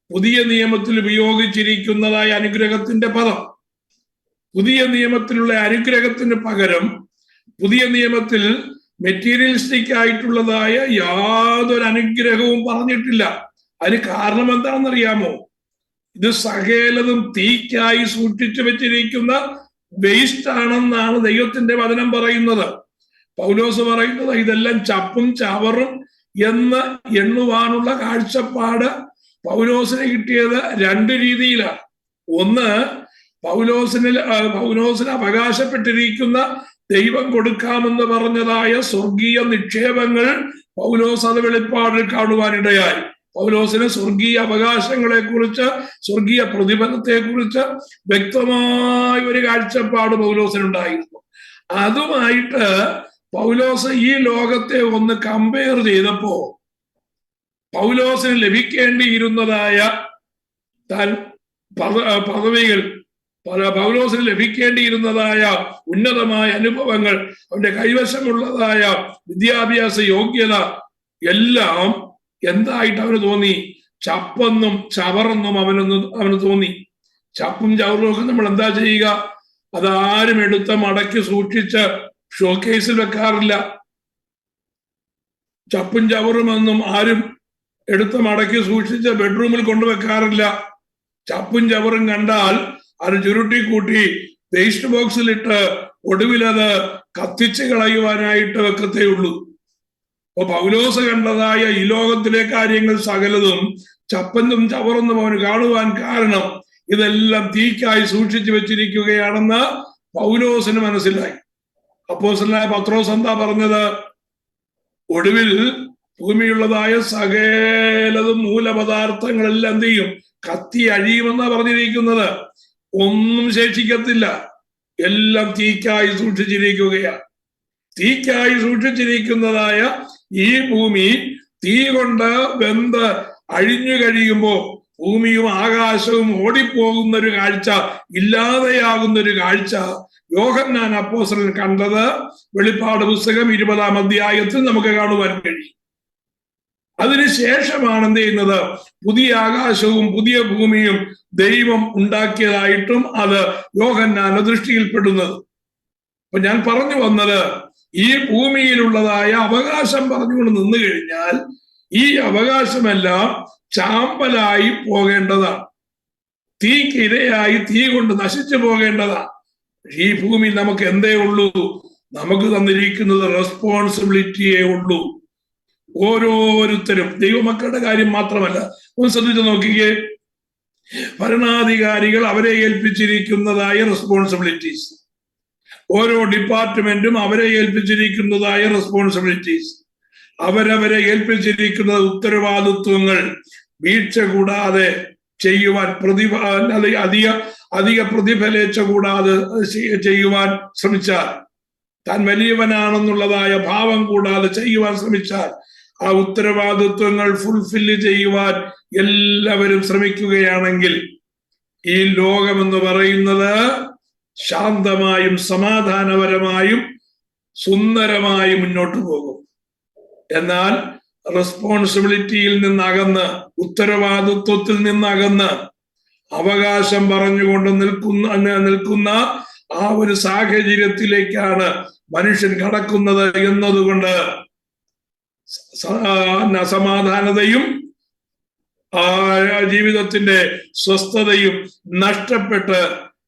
A: പുതിയ നിയമത്തിൽ ഉപയോഗിച്ചിരിക്കുന്നതായ അനുഗ്രഹത്തിന്റെ പദം. പുതിയ നിയമത്തിലുള്ള അനുഗ്രഹത്തിന് പകരം പുതിയ നിയമത്തിൽ മെറ്റീരിയലിസ്റ്റിക് ആയിട്ടുള്ളതായ യാതൊരു അനുഗ്രഹവും പറഞ്ഞിട്ടില്ല. അതിന് കാരണം എന്താണെന്നറിയാമോ? ഇത് സകലതും തീക്കായി സൂക്ഷിച്ചു വെച്ചിരിക്കുന്ന വേസ്റ്റ് ആണെന്നാണ് ദൈവത്തിന്റെ വചനം പറയുന്നത്. പൗലോസ് പറയുന്നത് ഇതെല്ലാം ചപ്പും ചവറും എന്ന് എണ്ണുവാനുള്ള കാഴ്ചപ്പാട് പൗലോസിന് കിട്ടിയത് രണ്ട് രീതിയിലാണ്. ഒന്ന്, പൗലോസിന് അവകാശപ്പെട്ടിരിക്കുന്ന ദൈവം കൊടുക്കാമെന്ന് പറഞ്ഞതായ സ്വർഗീയ നിക്ഷേപങ്ങൾ പൗലോസ് അത് വെളിപ്പാടിൽ കാണുവാനിടയായി. പൗലോസിന് സ്വർഗീയ അവകാശങ്ങളെ കുറിച്ച്, സ്വർഗീയ പ്രതിഫലത്തെ കുറിച്ച് വ്യക്തമായ ഒരു കാഴ്ചപ്പാട് പൗലോസിനുണ്ടായിരുന്നു. അതുമായിട്ട് പൗലോസ് ഈ ലോകത്തെ ഒന്ന് കമ്പയർ ചെയ്തപ്പോ പൗലോസിന് ലഭിക്കേണ്ടിയിരുന്നതായ പദവികൾ, പൗലോസിന് ലഭിക്കേണ്ടിയിരുന്നതായ ഉന്നതമായ അനുഭവങ്ങൾ, അവന്റെ കൈവശമുള്ളതായ വിദ്യാഭ്യാസ യോഗ്യത എല്ലാം എന്തായിട്ട് അവന് തോന്നി? ചപ്പെന്നും ചവറെന്നും അവന് തോന്നി. ചപ്പും ചവറും ഒക്കെ നമ്മൾ എന്താ ചെയ്യുക? അതാരും എടുത്ത് മടക്കി സൂക്ഷിച്ച് ഷോക്കേസിൽ വെക്കാറില്ല. ചപ്പും ചവറുമെന്നും ആരും എടുത്ത് മടക്കി സൂക്ഷിച്ച് ബെഡ്റൂമിൽ കൊണ്ടുവെക്കാറില്ല. ചപ്പും ചവറും കണ്ടാൽ അത് ചുരുട്ടി കൂട്ടി വേസ്റ്റ് ബോക്സിലിട്ട് ഒടുവിലത് കത്തിച്ച് കളയുവാനായിട്ട് വെക്കത്തേ ഉള്ളൂ. അപ്പൊ പൗലോസ് കണ്ടതായ ഈ ലോകത്തിലെ കാര്യങ്ങൾ സകലതും ചപ്പന്നും ചവറൊന്നും അവന് കാണുവാൻ കാരണം ഇതെല്ലാം തീക്കായി സൂക്ഷിച്ചു വെച്ചിരിക്കുകയാണെന്ന് പൗലോസിന് മനസ്സിലായി. അപ്പോസ്തലനായ പത്രോസ് എന്താ പറഞ്ഞത്? ഒടുവിൽ ഭൂമിയുള്ളതായ സകലതും മൂലപദാർത്ഥങ്ങളെല്ലാം എന്ത് ചെയ്യും? കത്തി അഴിയുമെന്നാ പറഞ്ഞിരിക്കുന്നത്. ഒന്നും ശേഷിക്കത്തില്ല, എല്ലാം തീക്കായി സൂക്ഷിച്ചിരിക്കുകയാണ്. തീക്കായി സൂക്ഷിച്ചിരിക്കുന്നതായ ഈ ഭൂമി തീ കൊണ്ട് വെന്ത് അഴിഞ്ഞു കഴിയുമ്പോ ഭൂമിയും ആകാശവും ഓടിപ്പോകുന്ന ഒരു കാഴ്ച, ഇല്ലാതെയാകുന്ന ഒരു കാഴ്ച യോഹന്നാൻ അപ്പോസ്തലൻ കണ്ടത് വെളിപ്പാട് പുസ്തകം 20-ാം അധ്യായത്തിൽ നമുക്ക് കാണുവാൻ കഴിയും. അതിനുശേഷമാണ് എന്ത് ചെയ്യുന്നത്? പുതിയ ആകാശവും പുതിയ ഭൂമിയും ദൈവം ഉണ്ടാക്കിയതായിട്ടും അത് യോഹന്നാന്റെ ദൃഷ്ടിയിൽപ്പെടുന്നത്. അപ്പൊ ഞാൻ പറഞ്ഞു വന്നത്, ഈ ഭൂമിയിലുള്ളതായ അവകാശം പറഞ്ഞുകൊണ്ട് നിന്നു കഴിഞ്ഞാൽ ഈ അവകാശമെല്ലാം ചാമ്പലായി പോകേണ്ടതാണ്, തീക്കിരയായി തീ കൊണ്ട് നശിച്ചു പോകേണ്ടതാണ്. ഈ ഭൂമിയിൽ നമുക്ക് എന്തേ ഉള്ളൂ? നമുക്ക് തന്നിരിക്കുന്നത് റെസ്പോൺസിബിലിറ്റിയേ ഉള്ളൂ. ഓരോരുത്തരും ദൈവമക്കളുടെ കാര്യം മാത്രമല്ല, ഒന്ന് ശ്രദ്ധിച്ചു നോക്കിക്കേ. ഭരണാധികാരികൾ അവരെ ഏൽപ്പിച്ചിരിക്കുന്നതായ റെസ്പോൺസിബിലിറ്റീസ്, ഓരോ ഡിപ്പാർട്ട്മെന്റും അവരെ ഏൽപ്പിച്ചിരിക്കുന്നതായ റെസ്പോൺസിബിലിറ്റീസ്, അവരവരെ ഏൽപ്പിച്ചിരിക്കുന്ന ഉത്തരവാദിത്വങ്ങൾ വീഴ്ച കൂടാതെ ചെയ്യുവാൻ അധിക പ്രതിഫലേച്ഛ കൂടാതെ ചെയ്യുവാൻ ശ്രമിച്ചാൽ, താൻ വലിയവനാണെന്നുള്ളതായ ഭാവം കൂടാതെ ചെയ്യുവാൻ ശ്രമിച്ചാൽ, ആ ഉത്തരവാദിത്വങ്ങൾ ഫുൾഫില്ല് ചെയ്യുവാൻ എല്ലാവരും ശ്രമിക്കുകയാണെങ്കിൽ ഈ ലോകമെന്ന് പറയുന്നത് ശാന്തമായും സമാധാനപരമായും സുന്ദരമായും മുന്നോട്ട് പോകും. എന്നാൽ റെസ്പോൺസിബിലിറ്റിയിൽ നിന്നകന്ന്, ഉത്തരവാദിത്വത്തിൽ നിന്നകന്ന് അവകാശം പറഞ്ഞുകൊണ്ട് നിൽക്കുന്ന ആ ഒരു സാഹചര്യത്തിലേക്കാണ് മനുഷ്യൻ കടക്കുന്നത് എന്നതുകൊണ്ട് സമാധാനതയും ജീവിതത്തിന്റെ സ്വസ്ഥതയും നഷ്ടപ്പെട്ട്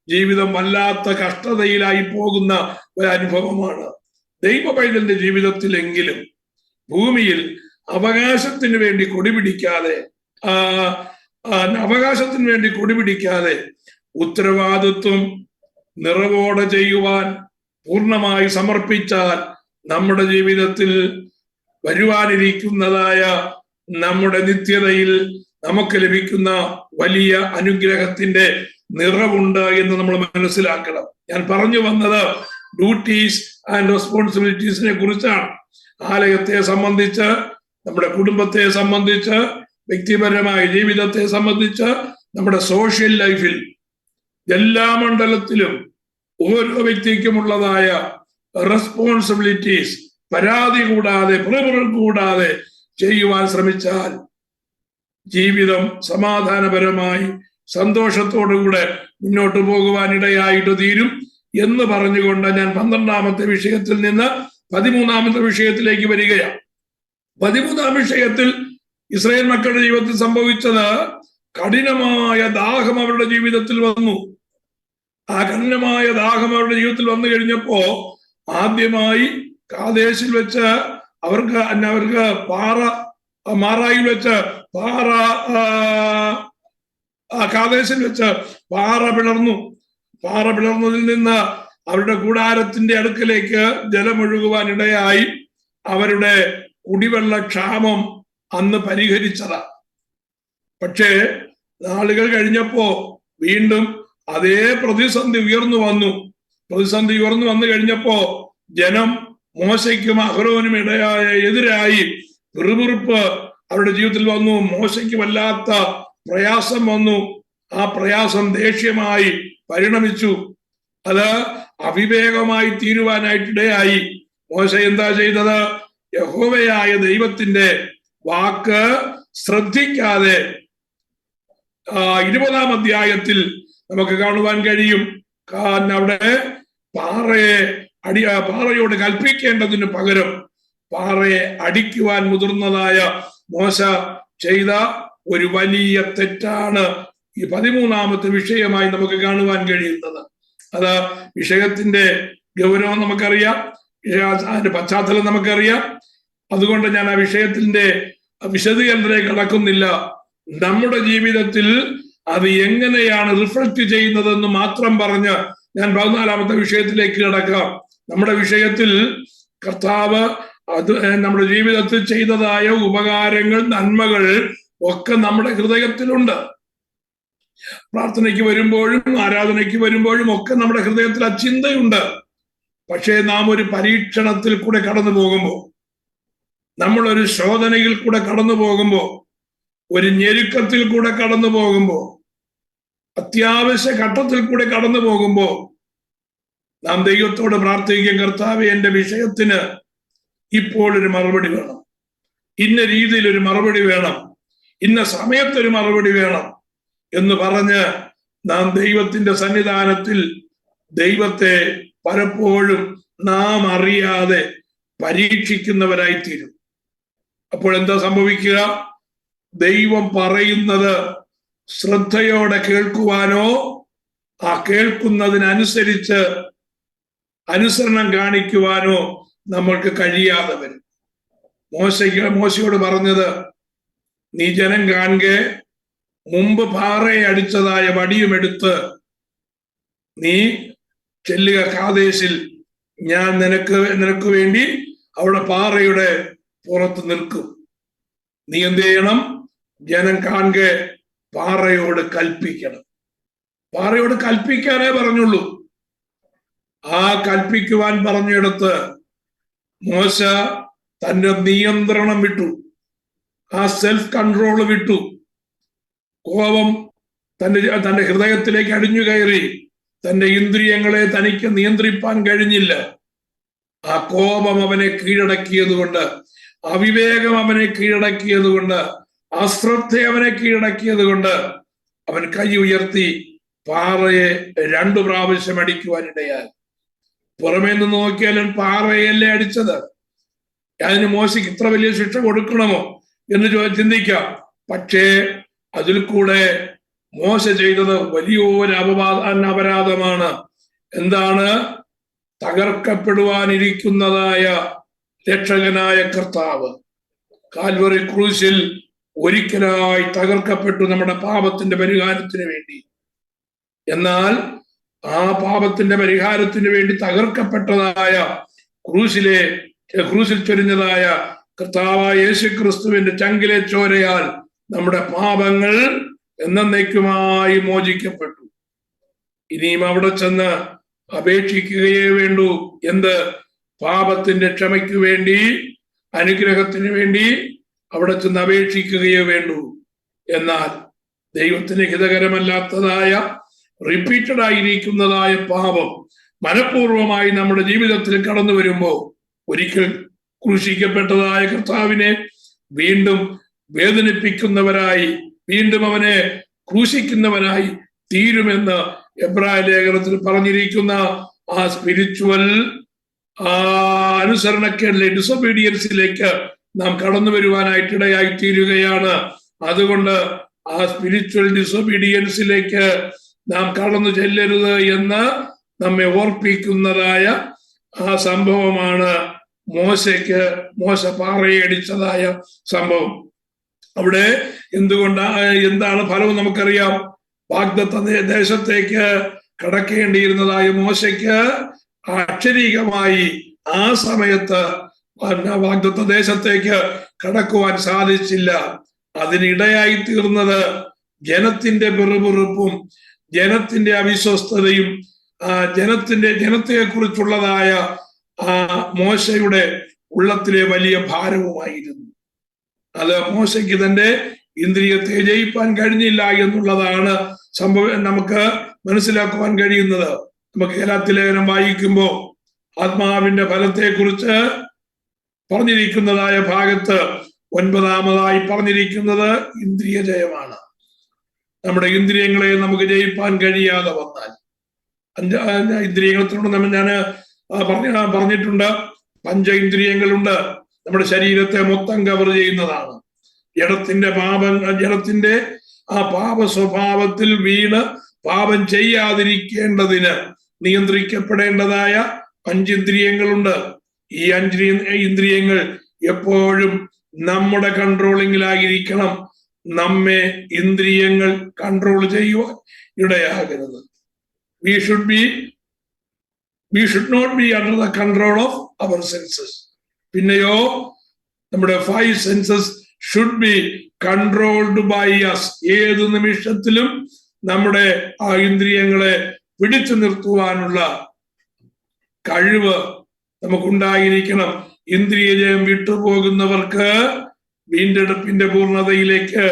A: ജീവിതം വല്ലാത്ത കഷ്ടതയിലായി പോകുന്ന ഒരു അനുഭവമാണ്. ദൈവ പൈതലിന്റെ ജീവിതത്തിലെങ്കിലും ഭൂമിയിൽ അവകാശത്തിന് വേണ്ടി കൊടിപിടിക്കാതെ ഉത്തരവാദിത്വം നിറവോടെ ചെയ്യുവാൻ പൂർണ്ണമായി സമർപ്പിച്ചാൽ നമ്മുടെ ജീവിതത്തിൽ വരുവാനിരിക്കുന്നതായ നമ്മുടെ നിത്യതയിൽ നമുക്ക് ലഭിക്കുന്ന വലിയ അനുഗ്രഹത്തിന്റെ നിറവുണ്ട് എന്ന് നമ്മൾ മനസ്സിലാക്കണം. ഞാൻ പറഞ്ഞു വന്നത് ഡ്യൂട്ടീസ് ആൻഡ് റെസ്പോൺസിബിലിറ്റീസിനെ കുറിച്ചാണ്. ആലയത്തെ സംബന്ധിച്ച്, നമ്മുടെ കുടുംബത്തെ സംബന്ധിച്ച്, വ്യക്തിപരമായ ജീവിതത്തെ സംബന്ധിച്ച്, നമ്മുടെ സോഷ്യൽ ലൈഫിൽ എല്ലാ മണ്ഡലത്തിലും ഓരോ വ്യക്തിക്കുമുള്ളതായ റെസ്പോൺസിബിലിറ്റീസ് പരാതി കൂടാതെ കൂടാതെ ചെയ്യുവാൻ ശ്രമിച്ചാൽ ജീവിതം സമാധാനപരമായി സന്തോഷത്തോടുകൂടെ മുന്നോട്ട് പോകുവാൻ ഇടയായിട്ട് തീരും എന്ന് പറഞ്ഞുകൊണ്ട് ഞാൻ 12-ാമത്തെ വിഷയത്തിൽ നിന്ന് 13-ാമത്തെ വിഷയത്തിലേക്ക് വരികയാണ്. 13-ാം വിഷയത്തിൽ ഇസ്രായേൽ മക്കളുടെ ജീവിതത്തിൽ സംഭവിച്ചത് കഠിനമായ ദാഹം അവരുടെ ജീവിതത്തിൽ വന്നു. ആ കഠിനമായ ദാഹം അവരുടെ ജീവിതത്തിൽ വന്നു കഴിഞ്ഞപ്പോ ആദ്യമായി കാദേശിൽ വെച്ച് അവർക്ക് മാറായിൽ വെച്ച് കാദേശിൽ വെച്ച് പാറ പിളർന്നതിൽ നിന്ന് അവരുടെ കൂടാരത്തിന്റെ അടുക്കലേക്ക് ജലമൊഴുകുവാൻ ഇടയായി. അവരുടെ കുടിവെള്ള ക്ഷാമം അന്ന് പരിഹരിച്ചതാ. പക്ഷേ നാളുകൾ കഴിഞ്ഞപ്പോ വീണ്ടും അതേ പ്രതിസന്ധി ഉയർന്നു വന്നു കഴിഞ്ഞപ്പോ ജനം മോശയ്ക്കും അഹരോനും എതിരായി പിറുപിറുപ്പ് അവരുടെ ജീവിതത്തിൽ വന്നു. മോശയ്ക്ക് വല്ലാത്ത പ്രയാസം വന്നു. ആ പ്രയാസം ദേഷ്യമായി പരിണമിച്ചു. അത് അവിവേകമായി തീരുവാനായിട്ടിടയായി. മോശ എന്താ ചെയ്തത്? യഹോവയായ ദൈവത്തിന്റെ വാക്ക് ശ്രദ്ധിക്കാതെ 20-ാം അധ്യായത്തിൽ നമുക്ക് കാണുവാൻ കഴിയും. അവിടെ പാറയോട് കൽപ്പിക്കേണ്ടതിന് പകരം പാറയെ അടിക്കുവാൻ മുതിർന്നതായ മോശ ചെയ്ത ഒരു വലിയ തെറ്റാണ് ഈ 13-ാമത്തെ വിഷയമായി നമുക്ക് കാണുവാൻ കഴിയുന്നത്. അത് വിഷയത്തിന്റെ ഗൗരവം നമുക്കറിയാം, അതിന്റെ പശ്ചാത്തലം നമുക്കറിയാം. അതുകൊണ്ട് ഞാൻ ആ വിഷയത്തിന്റെ വിശദീകരണത്തിലേക്ക് കടക്കുന്നില്ല. നമ്മുടെ ജീവിതത്തിൽ അത് എങ്ങനെയാണ് റിഫ്ലക്ട് ചെയ്യുന്നതെന്ന് മാത്രം പറഞ്ഞ് ഞാൻ 14-ാമത്തെ വിഷയത്തിലേക്ക് കിടക്കാം. നമ്മുടെ വിഷയത്തിൽ കർത്താവ് നമ്മുടെ ജീവിതത്തിൽ ചെയ്തതായ ഉപകാരങ്ങൾ, നന്മകൾ ഒക്കെ നമ്മുടെ ഹൃദയത്തിലുണ്ട്. പ്രാർത്ഥനയ്ക്ക് വരുമ്പോഴും ആരാധനയ്ക്ക് വരുമ്പോഴും ഒക്കെ നമ്മുടെ ഹൃദയത്തിൽ ആ ചിന്തയുണ്ട്. പക്ഷേ നാം ഒരു പരീക്ഷണത്തിൽ കൂടെ കടന്നു പോകുമ്പോൾ, നമ്മളൊരു ശോധനയിൽ കൂടെ കടന്നു പോകുമ്പോൾ, ഒരു ഞെരുക്കത്തിൽ കൂടെ കടന്നു പോകുമ്പോൾ, അത്യാവശ്യ ഘട്ടത്തിൽ കൂടെ കടന്നു പോകുമ്പോൾ നാം ദൈവത്തോട് പ്രാർത്ഥിക്കും, കർത്താവേ, എന്റെ വിഷയത്തിന് ഇപ്പോൾ ഒരു മറുപടി വേണം, ഇന്ന രീതിയിൽ ഒരു മറുപടി വേണം, ഇന്ന സമയത്തൊരു മറുപടി വേണം എന്ന് പറഞ്ഞ് നാം ദൈവത്തിന്റെ സന്നിധാനത്തിൽ ദൈവത്തെ പലപ്പോഴും നാം അറിയാതെ പരീക്ഷിക്കുന്നവരായിത്തീരും. അപ്പോൾ എന്താ സംഭവിക്കുക? ദൈവം പറയുന്നത് ശ്രദ്ധയോടെ കേൾക്കുവാനോ ആ കേൾക്കുന്നതിനനുസരിച്ച് അനുസരണം കാണിക്കുവാനോ നമ്മൾക്ക് കഴിയാതെ വരും. മോശയോട് പറഞ്ഞത്, നീ ജനം കാണുക, മുമ്പ് പാറയെ അടിച്ചതായ വടിയുമെടുത്ത് നീ ചെല്ലുക കാദേശിൽ, ഞാൻ നിനക്ക് വേണ്ടി അവിടെ പാറയുടെ പുറത്ത് നിൽക്കും. നീ എന്ത് ചെയ്യണം? ജനം കാണുക, പാറയോട് കൽപ്പിക്കണം. പാറയോട് കൽപ്പിക്കാനേ പറഞ്ഞുള്ളൂ. ആ കൽപ്പിക്കുവാൻ പറഞ്ഞെടുത്ത് മോശ തന്റെ നിയന്ത്രണം വിട്ടു, ആ സെൽഫ് കൺട്രോൾ വിട്ടു. കോപം തന്റെ ഹൃദയത്തിലേക്ക് അടിഞ്ഞു കയറി. തന്റെ ഇന്ദ്രിയങ്ങളെ തനിക്ക് നിയന്ത്രിപ്പാൻ കഴിഞ്ഞില്ല. ആ കോപം അവനെ കീഴടക്കിയത് കൊണ്ട്, അവിവേകം അവനെ കീഴടക്കിയത് കൊണ്ട്, അശ്രദ്ധ അവനെ കീഴടക്കിയത് കൊണ്ട് അവൻ കൈ ഉയർത്തി പാറയെ 2 പ്രാവശ്യം അടിക്കുവാനിടയായി. പുറമേ നിന്ന് നോക്കിയാലും പാറയല്ലേ അടിച്ചത്. അതിന് മോശയ്ക്ക് ഇത്ര വലിയ ശിക്ഷ കൊടുക്കണമോ എന്ന് ചിന്തിക്കാം. പക്ഷേ അതിൽ കൂടെ മോശ ചെയ്തത് വലിയൊരു അപരാധമാണ്. എന്താണ്? തകർക്കപ്പെടുവാനിരിക്കുന്നതായ രക്ഷകനായ കർത്താവ് കാൽവറി ക്രൂശിൽ ഒരിക്കലായി തകർക്കപ്പെട്ടു നമ്മുടെ പാപത്തിന്റെ പരിഹാരത്തിന് വേണ്ടി. എന്നാൽ ആ പാപത്തിന്റെ പരിഹാരത്തിന് വേണ്ടി തകർക്കപ്പെട്ടതായ ക്രൂശിൽ ചൊരിഞ്ഞതായ കർത്താവായ യേശുക്രിസ്തുവിന്റെ ചങ്കിലെ ചോരയാൽ നമ്മുടെ പാപങ്ങൾ എന്നേക്കുമായി മോചിക്കപ്പെട്ടു. ഇനിയും അവിടെ ചെന്ന് അപേക്ഷിക്കുകയേ വേണ്ടൂ. എന്ത്? പാപത്തിന്റെ ക്ഷമയ്ക്ക് വേണ്ടി, അനുഗ്രഹത്തിന് വേണ്ടി അവിടെ ചെന്ന് അപേക്ഷിക്കുകയേ വേണ്ടൂ. എന്നാൽ ദൈവത്തിന് ഹിതകരമല്ലാത്തതായ, റിപ്പീറ്റഡ് ആയിരിക്കുന്നതായ പാപം മനഃപൂർവമായി നമ്മുടെ ജീവിതത്തിൽ കടന്നു വരുമ്പോൾ ഒരിക്കൽ ക്രൂശിക്കപ്പെട്ടതായ കർത്താവിനെ വീണ്ടും വേദനിപ്പിക്കുന്നവരായി, വീണ്ടും അവനെ ക്രൂശിക്കുന്നവനായി തീരുമെന്ന് എബ്രായ ലേഖനത്തിൽ പറഞ്ഞിരിക്കുന്ന ആ സ്പിരിച്വൽ അനുസരണക്കേടിലെ ഡിസൊബീഡിയൻസിലേക്ക് നാം കടന്നു വരുവാനായിട്ടിടയായി തീരുകയാണ്. അതുകൊണ്ട് ആ സ്പിരിച്വൽ ഡിസൊബീഡിയൻസിലേക്ക് നാം കടന്നു ചെല്ലരുത് എന്ന് നമ്മെ ഓർപ്പിക്കുന്നതായ ആ സംഭവമാണ് മോശ പാറയടിച്ചതായ സംഭവം. അവിടെ എന്താണ് ഫലവും നമുക്കറിയാം. വാഗ്ദത്ത ദേശത്തേക്ക് കടക്കേണ്ടിയിരുന്നതായ മോശയ്ക്ക് അക്ഷരീകമായി ആ സമയത്ത് വാഗ്ദത്ത ദേശത്തേക്ക് കടക്കുവാൻ സാധിച്ചില്ല. അതിനിടയായി തീർന്നത് ജനത്തിന്റെ പിറുപിറുപ്പും ജനത്തിന്റെ അവിശ്വസ്തതയും ജനത്തെ കുറിച്ചുള്ളതായ മോശയുടെ ഉള്ളത്തിലെ വലിയ ഭാരവുമായിരുന്നു. അത് മോശയ്ക്ക് തന്റെ ഇന്ദ്രിയത്തെ ജയിപ്പാൻ കഴിഞ്ഞില്ല എന്നുള്ളതാണ് നമുക്ക് മനസ്സിലാക്കുവാൻ കഴിയുന്നത്. നമുക്ക് ഗലാത്യ ലേഖനം വായിക്കുമ്പോൾ ആത്മാവിന്റെ ഫലത്തെക്കുറിച്ച് പറഞ്ഞിരിക്കുന്നതായ ഭാഗത്ത് 9ാമതായി പറഞ്ഞിരിക്കുന്നത് ഇന്ദ്രിയ ജയമാണ്. നമ്മുടെ ഇന്ദ്രിയങ്ങളെ നമുക്ക് ജയിപ്പാൻ കഴിയാതെ വന്നാൽ, ഇന്ദ്രിയങ്ങളോട് ഞാൻ പറഞ്ഞിട്ടുണ്ട്, 5 ഇന്ദ്രിയങ്ങളുണ്ട്. നമ്മുടെ ശരീരത്തെ മൊത്തം കവർ ചെയ്യുന്നതാണ്. ജഡത്തിന്റെ ആ പാപ സ്വഭാവത്തിൽ വീണ് പാപം ചെയ്യാതിരിക്കേണ്ടതിന് നിയന്ത്രിക്കപ്പെടേണ്ടതായ 5 ഇന്ദ്രിയങ്ങളുണ്ട്. ഈ 5 ഇന്ദ്രിയങ്ങൾ എപ്പോഴും നമ്മുടെ കൺട്രോളിങ്ങിലായിരിക്കണം. നമ്മെ ഇന്ദ്രിയങ്ങൾ കൺട്രോൾ ചെയ്യുവാൻ ഇടയാകരുത്. We should not be under the control of our senses. പിന്നെയോ നമ്മുടെ 5 senses should be controlled by us. ഏത് നിമിഷത്തിലും നമ്മുടെ ആ ഇന്ദ്രിയങ്ങളെ പിടിച്ചു നിർത്തുവാനുള്ള കഴിവ് നമുക്കുണ്ടായിരിക്കണം. ഇന്ദ്രിയ ജയം വിട്ടുപോകുന്നവർക്ക് വീണ്ടെടുപ്പിന്റെ പൂർണ്ണതയിലേക്ക്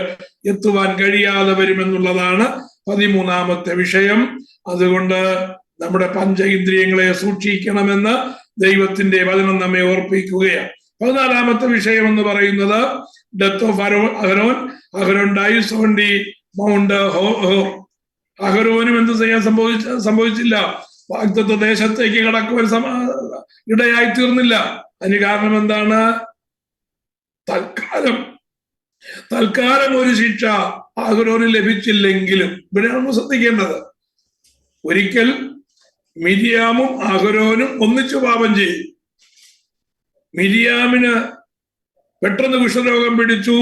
A: എത്തുവാൻ കഴിയാതെ വരുമെന്നുള്ളതാണ് 13ാമത്തെ വിഷയം. അതുകൊണ്ട് നമ്മുടെ 5 ഇന്ദ്രിയങ്ങളെ സൂക്ഷിക്കണമെന്ന് ദൈവത്തിന്റെ വചനം നമ്മെ ഓർപ്പിക്കുകയാണ്. 14ാമത്തെ വിഷയം എന്ന് പറയുന്നത് death of Aaron dies on the mount Hor. അഹരോനും എന്ത് ചെയ്യാൻ സംഭവിച്ചില്ല? വാഗ്ദത്ത ദേശത്തേക്ക് കടക്കുവാൻ ഇടയായി തീർന്നില്ല. അതിന് കാരണം എന്താണ്? തൽക്കാലം ഒരു ശിക്ഷ അഹരോന് ലഭിച്ചില്ലെങ്കിലും, ഇവിടെയാണ് ശ്രദ്ധിക്കേണ്ടത്, ഒരിക്കൽ മിരിയാമും അഹരോനും ഒന്നിച്ചു പാപം ചെയ്തു. മിരിയാമിന് പെട്ടെന്ന് കുഷ്ഠരോഗം പിടിച്ചു.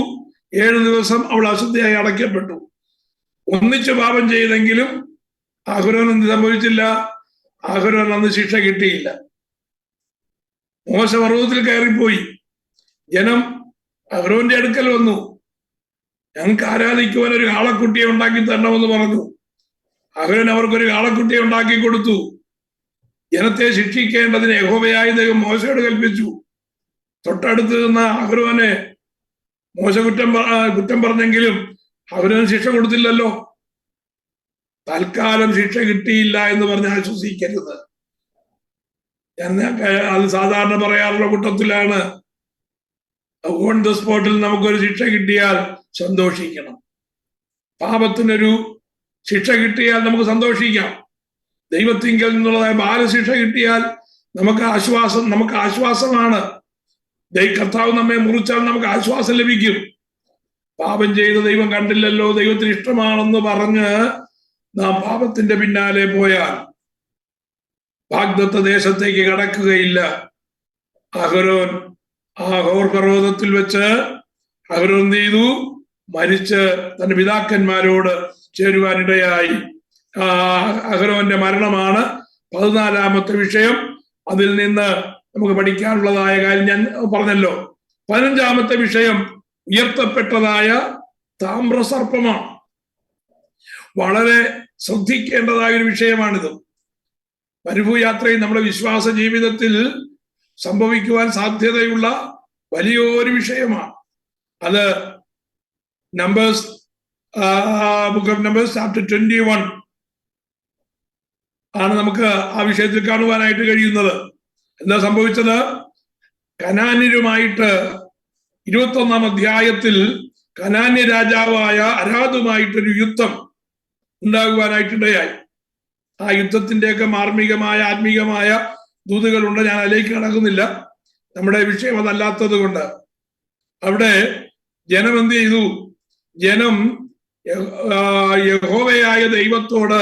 A: 7 ദിവസം അവൾ അശുദ്ധിയായി അടയ്ക്കപ്പെട്ടു. ഒന്നിച്ചു പാപം ചെയ്തെങ്കിലും അഹരോൻ എന്ത് സംഭവിച്ചില്ല? അഹരോൻ അന്ന് ശിക്ഷ കിട്ടിയില്ല. മോശ പർവ്വതത്തിൽ കയറിപ്പോയി. ജനം അഹരോന്റെ അടുക്കൽ വന്നു. ഞങ്ങൾക്ക് ആരാധിക്കുവാൻ ഒരു കാളക്കുട്ടിയെ ഉണ്ടാക്കി തരണമെന്ന് പറഞ്ഞു. അഹരോൻ അവർക്കൊരു കാളക്കുട്ടിയെ ഉണ്ടാക്കി കൊടുത്തു. ജനത്തെ ശിക്ഷിക്കേണ്ടതിന് യഹോവയായ ദൈവം മോശയോട് കൽപ്പിച്ചു. തൊട്ടടുത്ത് നിന്ന അഹരോനെ മോശ കുറ്റം പറഞ്ഞെങ്കിലും അഹരോൻ ശിക്ഷ കൊടുത്തില്ലല്ലോ. തൽക്കാലം ശിക്ഷ കിട്ടിയില്ല എന്ന് പറഞ്ഞ് ആശ്വസിക്കരുത്. അത് സാധാരണ പറയാറുള്ള കൂട്ടത്തിലാണ്. ഓൺ ദ സ്പോട്ടിൽ നമുക്കൊരു ശിക്ഷ കിട്ടിയാൽ സന്തോഷിക്കണം. പാപത്തിനൊരു ശിക്ഷ കിട്ടിയാൽ നമുക്ക് സന്തോഷിക്കാം. ദൈവത്തിങ്കൽ നിന്നുള്ളതായ ബാലശിക്ഷ കിട്ടിയാൽ നമുക്ക് ആശ്വാസമാണ്. കർത്താവ് നമ്മെ മുറിച്ചാൽ നമുക്ക് ആശ്വാസം ലഭിക്കും. പാപം ചെയ്ത് ദൈവം കണ്ടില്ലല്ലോ, ദൈവത്തിന് ഇഷ്ടമാണെന്ന് പറഞ്ഞ് നാം പാപത്തിന്റെ പിന്നാലെ പോയാൽ വാഗ്ദത്ത ദേശത്തേക്ക് കടക്കുകയില്ല. അഹരോൻ ആ ഹോർ പർവ്വതത്തിൽ വെച്ച് അഹരോൻ എന്ത് ചെയ്തു? മരിച്ച് തന്റെ പിതാക്കന്മാരോട് ചേരുവാനിടയായി. അഹരോന്റെ മരണമാണ് 14-ാമത്തെ വിഷയം. അതിൽ നിന്ന് നമുക്ക് പഠിക്കാനുള്ളതായ കാര്യം ഞാൻ പറഞ്ഞല്ലോ. 15-ാമത്തെ വിഷയം ഉയർത്തപ്പെട്ടതായ താമ്രസർപ്പമാണ്. വളരെ ശ്രദ്ധിക്കേണ്ടതായ ഒരു വിഷയമാണിത്. മരുഭൂയാത്രയിൽ നമ്മുടെ വിശ്വാസ ജീവിതത്തിൽ സംഭവിക്കുവാൻ സാധ്യതയുള്ള വലിയൊരു വിഷയമാണ്. അത് ബുക്ക് ഓഫ് നമ്പേഴ്സ് ചാപ്റ്റർ 21 ആണ് നമുക്ക് ആ വിഷയത്തിൽ കാണുവാനായിട്ട് കഴിയുന്നത്. എന്താ സംഭവിച്ചത്? കനാന്യരുമായിട്ട് 21-ാം അധ്യായത്തിൽ കനാന്യ രാജാവായ അരാദുമായിട്ടൊരു യുദ്ധം ഉണ്ടാകുവാനായിട്ടിടയായി. ആ യുദ്ധത്തിന്റെയൊക്കെ മാർമികമായ ആത്മീകമായ ദൂതുകളുണ്ട്. ഞാൻ അതിലേക്ക് കടക്കുന്നില്ല, നമ്മുടെ വിഷയം അതല്ലാത്തത് കൊണ്ട്. അവിടെ ജനം എന്ത് ചെയ്തു? ജനം യഹോവയായ ദൈവത്തോട്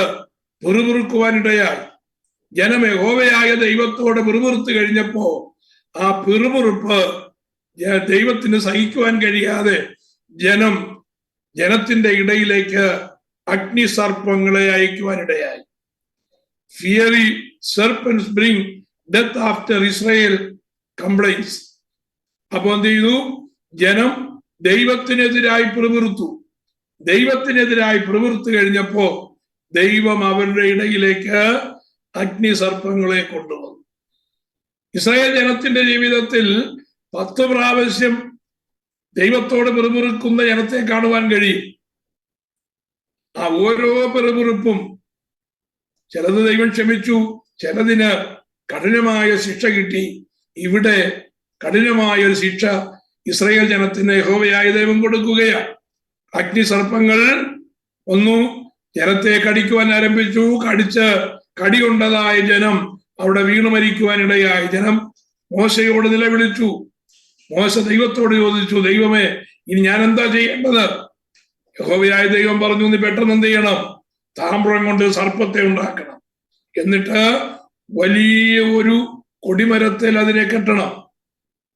A: പിറുപിറുക്കുവാനിടയായി. ജനം യഹോവയായ ദൈവത്തോട് പിറുപിറുത്ത് കഴിഞ്ഞപ്പോ ആ പിറുപിറുപ്പ് ദൈവത്തിന് സഹിക്കുവാൻ കഴിയാതെ ജനത്തിന്റെ ഇടയിലേക്ക് അഗ്നിസർപ്പങ്ങളെ അയക്കുവാനിടയായി. Fiery serpents bring death after Israel complains. അപ്പൊ എന്ത് ചെയ്തു? ജനം ദൈവത്തിനെതിരായി പിറുപിറുത്തു. ദൈവത്തിനെതിരായി പിറുപിറുത്ത് കഴിഞ്ഞപ്പോ ദൈവം അവരുടെ ഇടയിലേക്ക് അഗ്നിസർപ്പങ്ങളെ കൊണ്ടുവന്നു. ഇസ്രായേൽ ജനത്തിന്റെ ജീവിതത്തിൽ 10 പ്രാവശ്യം ദൈവത്തോട് പിറുപിറുക്കുന്ന ജനത്തെ കാണുവാൻ കഴിയും. ആ ഓരോ പിറുപിറുപ്പും ചിലത് ദൈവം ക്ഷമിച്ചു, ചിലതിന് കഠിനമായ ശിക്ഷ കിട്ടി. ഇവിടെ കഠിനമായ ഒരു ശിക്ഷ ഇസ്രായേൽ ജനത്തിന് യഹോവയായ ദൈവം കൊടുക്കുകയാണ്. അഗ്നിസർപ്പങ്ങൾ വന്നു, ജനത്തെ കടിക്കുവാൻ ആരംഭിച്ചു. കടി കൊണ്ടതായ ജനം അവിടെ വീണു മരിക്കുവാനിടയായി. ജനം മോശയോട് നിലവിളിച്ചു. മോശ ദൈവത്തോട് ചോദിച്ചു, ദൈവമേ, ഇനി ഞാൻ എന്താ ചെയ്യേണ്ടത്? യഹോവയായ ദൈവം പറഞ്ഞു, നീ പെട്ടെന്ന് എന്ത് ചെയ്യണം? താമ്രം കൊണ്ട് സർപ്പത്തെ ഉണ്ടാക്കണം. എന്നിട്ട് വലിയ ഒരു കൊടിമരത്തിൽ അതിനെ കെട്ടണം.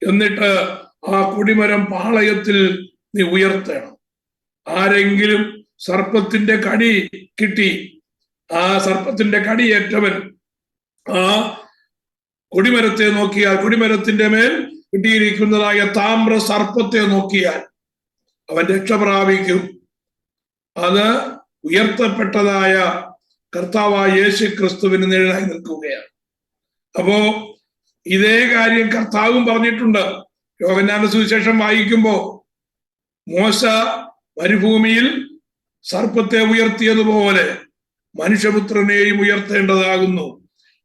A: എന്നിട്ട് ആ കൊടിമരം പാളയത്തിൽ നീ ഉയർത്തണം. ആരെങ്കിലും സർപ്പത്തിന്റെ കടി കിട്ടി, ആ സർപ്പത്തിന്റെ കടിയേറ്റവൻ ആ കൊടിമരത്തെ നോക്കിയാൽ, കൊടിമരത്തിന്റെ മേൽ കിട്ടിയിരിക്കുന്നതായ താമ്ര സർപ്പത്തെ നോക്കിയാൽ അവൻ രക്ഷ പ്രാപിക്കും. അത് ഉയർത്തപ്പെട്ടതായ കർത്താവായ യേശു ക്രിസ്തുവിന് നിഴലായി നിൽക്കുകയാണ്. അപ്പോ ഇതേ കാര്യം കർത്താവും പറഞ്ഞിട്ടുണ്ട്. യോഹന്നാന്റെ സുവിശേഷം വായിക്കുമ്പോ മോശ മരുഭൂമിയിൽ സർപ്പത്തെ ഉയർത്തിയതുപോലെ മനുഷ്യപുത്രനെയും ഉയർത്തേണ്ടതാകുന്നു.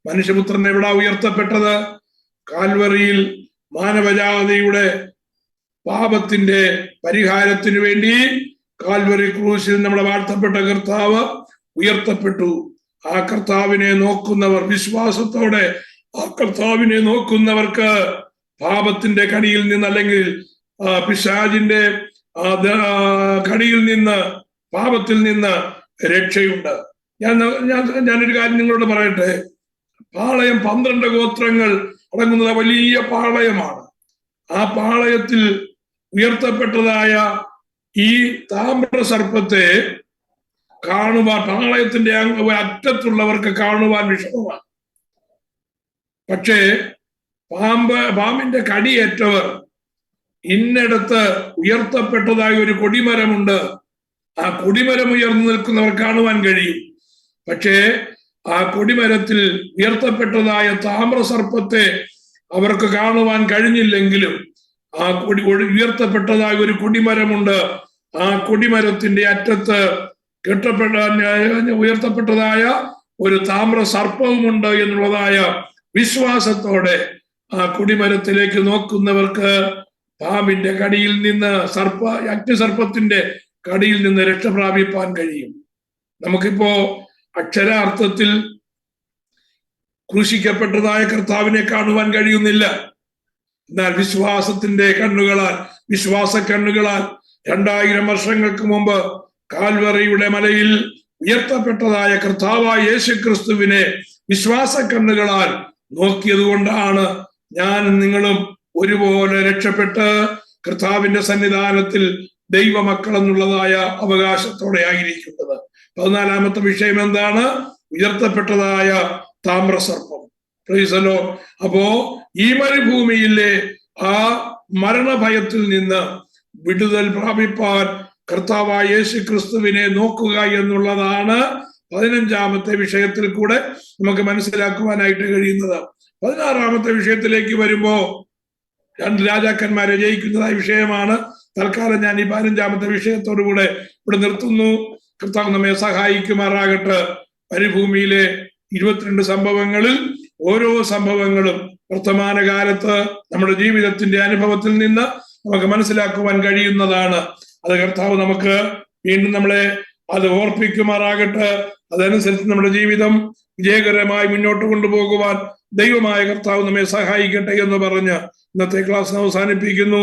A: മനുഷ്യപുത്രൻ എവിടാ ഉയർത്തപ്പെട്ടത്? കാൽവറിയിൽ മാനവജാതിയുടെ പാപത്തിന്റെ പരിഹാരത്തിനു വേണ്ടി കാൽവറി ക്രൂശിൽ നമ്മുടെ വാഴ്ത്തപ്പെട്ട കർത്താവ് ഉയർത്തപ്പെട്ടു. ആ കർത്താവിനെ നോക്കുന്നവർ, വിശ്വാസത്തോടെ ആ കർത്താവിനെ നോക്കുന്നവർക്ക് പാപത്തിന്റെ കടിയിൽ നിന്ന്, അല്ലെങ്കിൽ പിശാചിന്റെ കടിയിൽ നിന്ന്, പാപത്തിൽ നിന്ന് രക്ഷയുണ്ട്. ഞാനൊരു കാര്യം നിങ്ങളോട് പറയട്ടെ. പാളയം 12 ഗോത്രങ്ങൾ അടങ്ങുന്നത് വലിയ പാളയമാണ്. ആ പാളയത്തിൽ ഉയർത്തപ്പെട്ടതായ ഈ താമ്ര സർപ്പത്തെ കാണുവാൻ പാളയത്തിന്റെ അറ്റത്തുള്ളവർക്ക് കാണുവാൻ വിഷമമാണ്. പക്ഷേ പാമ്പിന്റെ കടിയേറ്റവർ ഇന്നിടത്ത് ഉയർത്തപ്പെട്ടതായ ഒരു കൊടിമരമുണ്ട്. ആ കൊടിമരം ഉയർന്നു നിൽക്കുന്നവർ കാണുവാൻ കഴിയും. പക്ഷേ ആ കൊടിമരത്തിൽ ഉയർത്തപ്പെട്ടതായ താമ്രസർപ്പത്തെ അവർക്ക് കാണുവാൻ കഴിഞ്ഞില്ലെങ്കിലും ആ ഉയർത്തപ്പെട്ടതായ ഒരു കൊടിമരമുണ്ട്. ആ കൊടിമരത്തിന്റെ അറ്റത്ത് ഉയർത്തപ്പെട്ടതായ ഒരു താമ്ര സർപ്പവുമുണ്ട് എന്നുള്ളതായ വിശ്വാസത്തോടെ ആ കൊടിമരത്തിലേക്ക് നോക്കുന്നവർക്ക് പാമ്പിന്റെ കടിയിൽ നിന്ന് അഗ്നിസർപ്പത്തിന്റെ കടിയിൽ നിന്ന് രക്ഷ പ്രാപിപ്പാൻ കഴിയും. നമുക്കിപ്പോ അക്ഷരാർത്ഥത്തിൽ ക്രൂശിക്കപ്പെട്ടതായ കർത്താവിനെ കാണുവാൻ കഴിയുന്നില്ല. എന്നാൽ വിശ്വാസത്തിന്റെ കണ്ണുകളാൽ, വിശ്വാസ കണ്ണുകളാൽ 2000 വർഷങ്ങൾക്ക് മുമ്പ് കാൽവറിയുടെ മലയിൽ ഉയർത്തപ്പെട്ടതായ കർത്താവായ യേശുക്രിസ്തുവിനെ വിശ്വാസ കണ്ണുകളാൽ നോക്കിയത് കൊണ്ടാണ് ഞാൻ നിങ്ങളും ഒരുപോലെ രക്ഷപ്പെട്ട് കർത്താവിന്റെ സന്നിധാനത്തിൽ ദൈവമക്കൾ എന്നുള്ളതായ അവകാശത്തോടെ ആയിരിക്കുന്നത്. 14-ാമത്തെ വിഷയം എന്താണ്? ഉയർത്തപ്പെട്ടതായ താമ്രസർപ്പം. Praise the Lord. അപ്പോ ഈ മരുഭൂമിയിലെ ആ മരണഭയത്തിൽ നിന്ന് വിടുതൽ പ്രാപിപ്പാൻ കർത്താവായ യേശു ക്രിസ്തുവിനെ നോക്കുക എന്നുള്ളതാണ് 15-ാമത്തെ വിഷയത്തിൽ കൂടെ നമുക്ക് മനസ്സിലാക്കുവാനായിട്ട് കഴിയുന്നത്. 16-ാമത്തെ വിഷയത്തിലേക്ക് വരുമ്പോ 2 രാജാക്കന്മാരെ ജയിക്കുന്നതായ വിഷയമാണ്. തൽക്കാലം ഞാൻ ഈ 15-ാമത്തെ വിഷയത്തോടു കൂടെ ഇവിടെ നിർത്തുന്നു. കർത്താവ് നമ്മെ സഹായിക്കുമാറാകട്ടെ. മരുഭൂമിയിലെ 22 സംഭവങ്ങളിൽ ഓരോ സംഭവങ്ങളും വർത്തമാനകാലത്ത് നമ്മുടെ ജീവിതത്തിന്റെ അനുഭവത്തിൽ നിന്ന് നമുക്ക് മനസ്സിലാക്കുവാൻ കഴിയുന്നതാണ്. അത് കർത്താവ് നമുക്ക് വീണ്ടും നമ്മളെ അത് ഓർപ്പിക്കുമാറാകട്ടെ. അതനുസരിച്ച് നമ്മുടെ ജീവിതം വിജയകരമായി മുന്നോട്ട് കൊണ്ടുപോകുവാൻ ദൈവമായ കർത്താവ് നമ്മെ സഹായിക്കട്ടെ എന്ന് പറഞ്ഞ് ഇന്നത്തെ ക്ലാസ് അവസാനിപ്പിക്കുന്നു.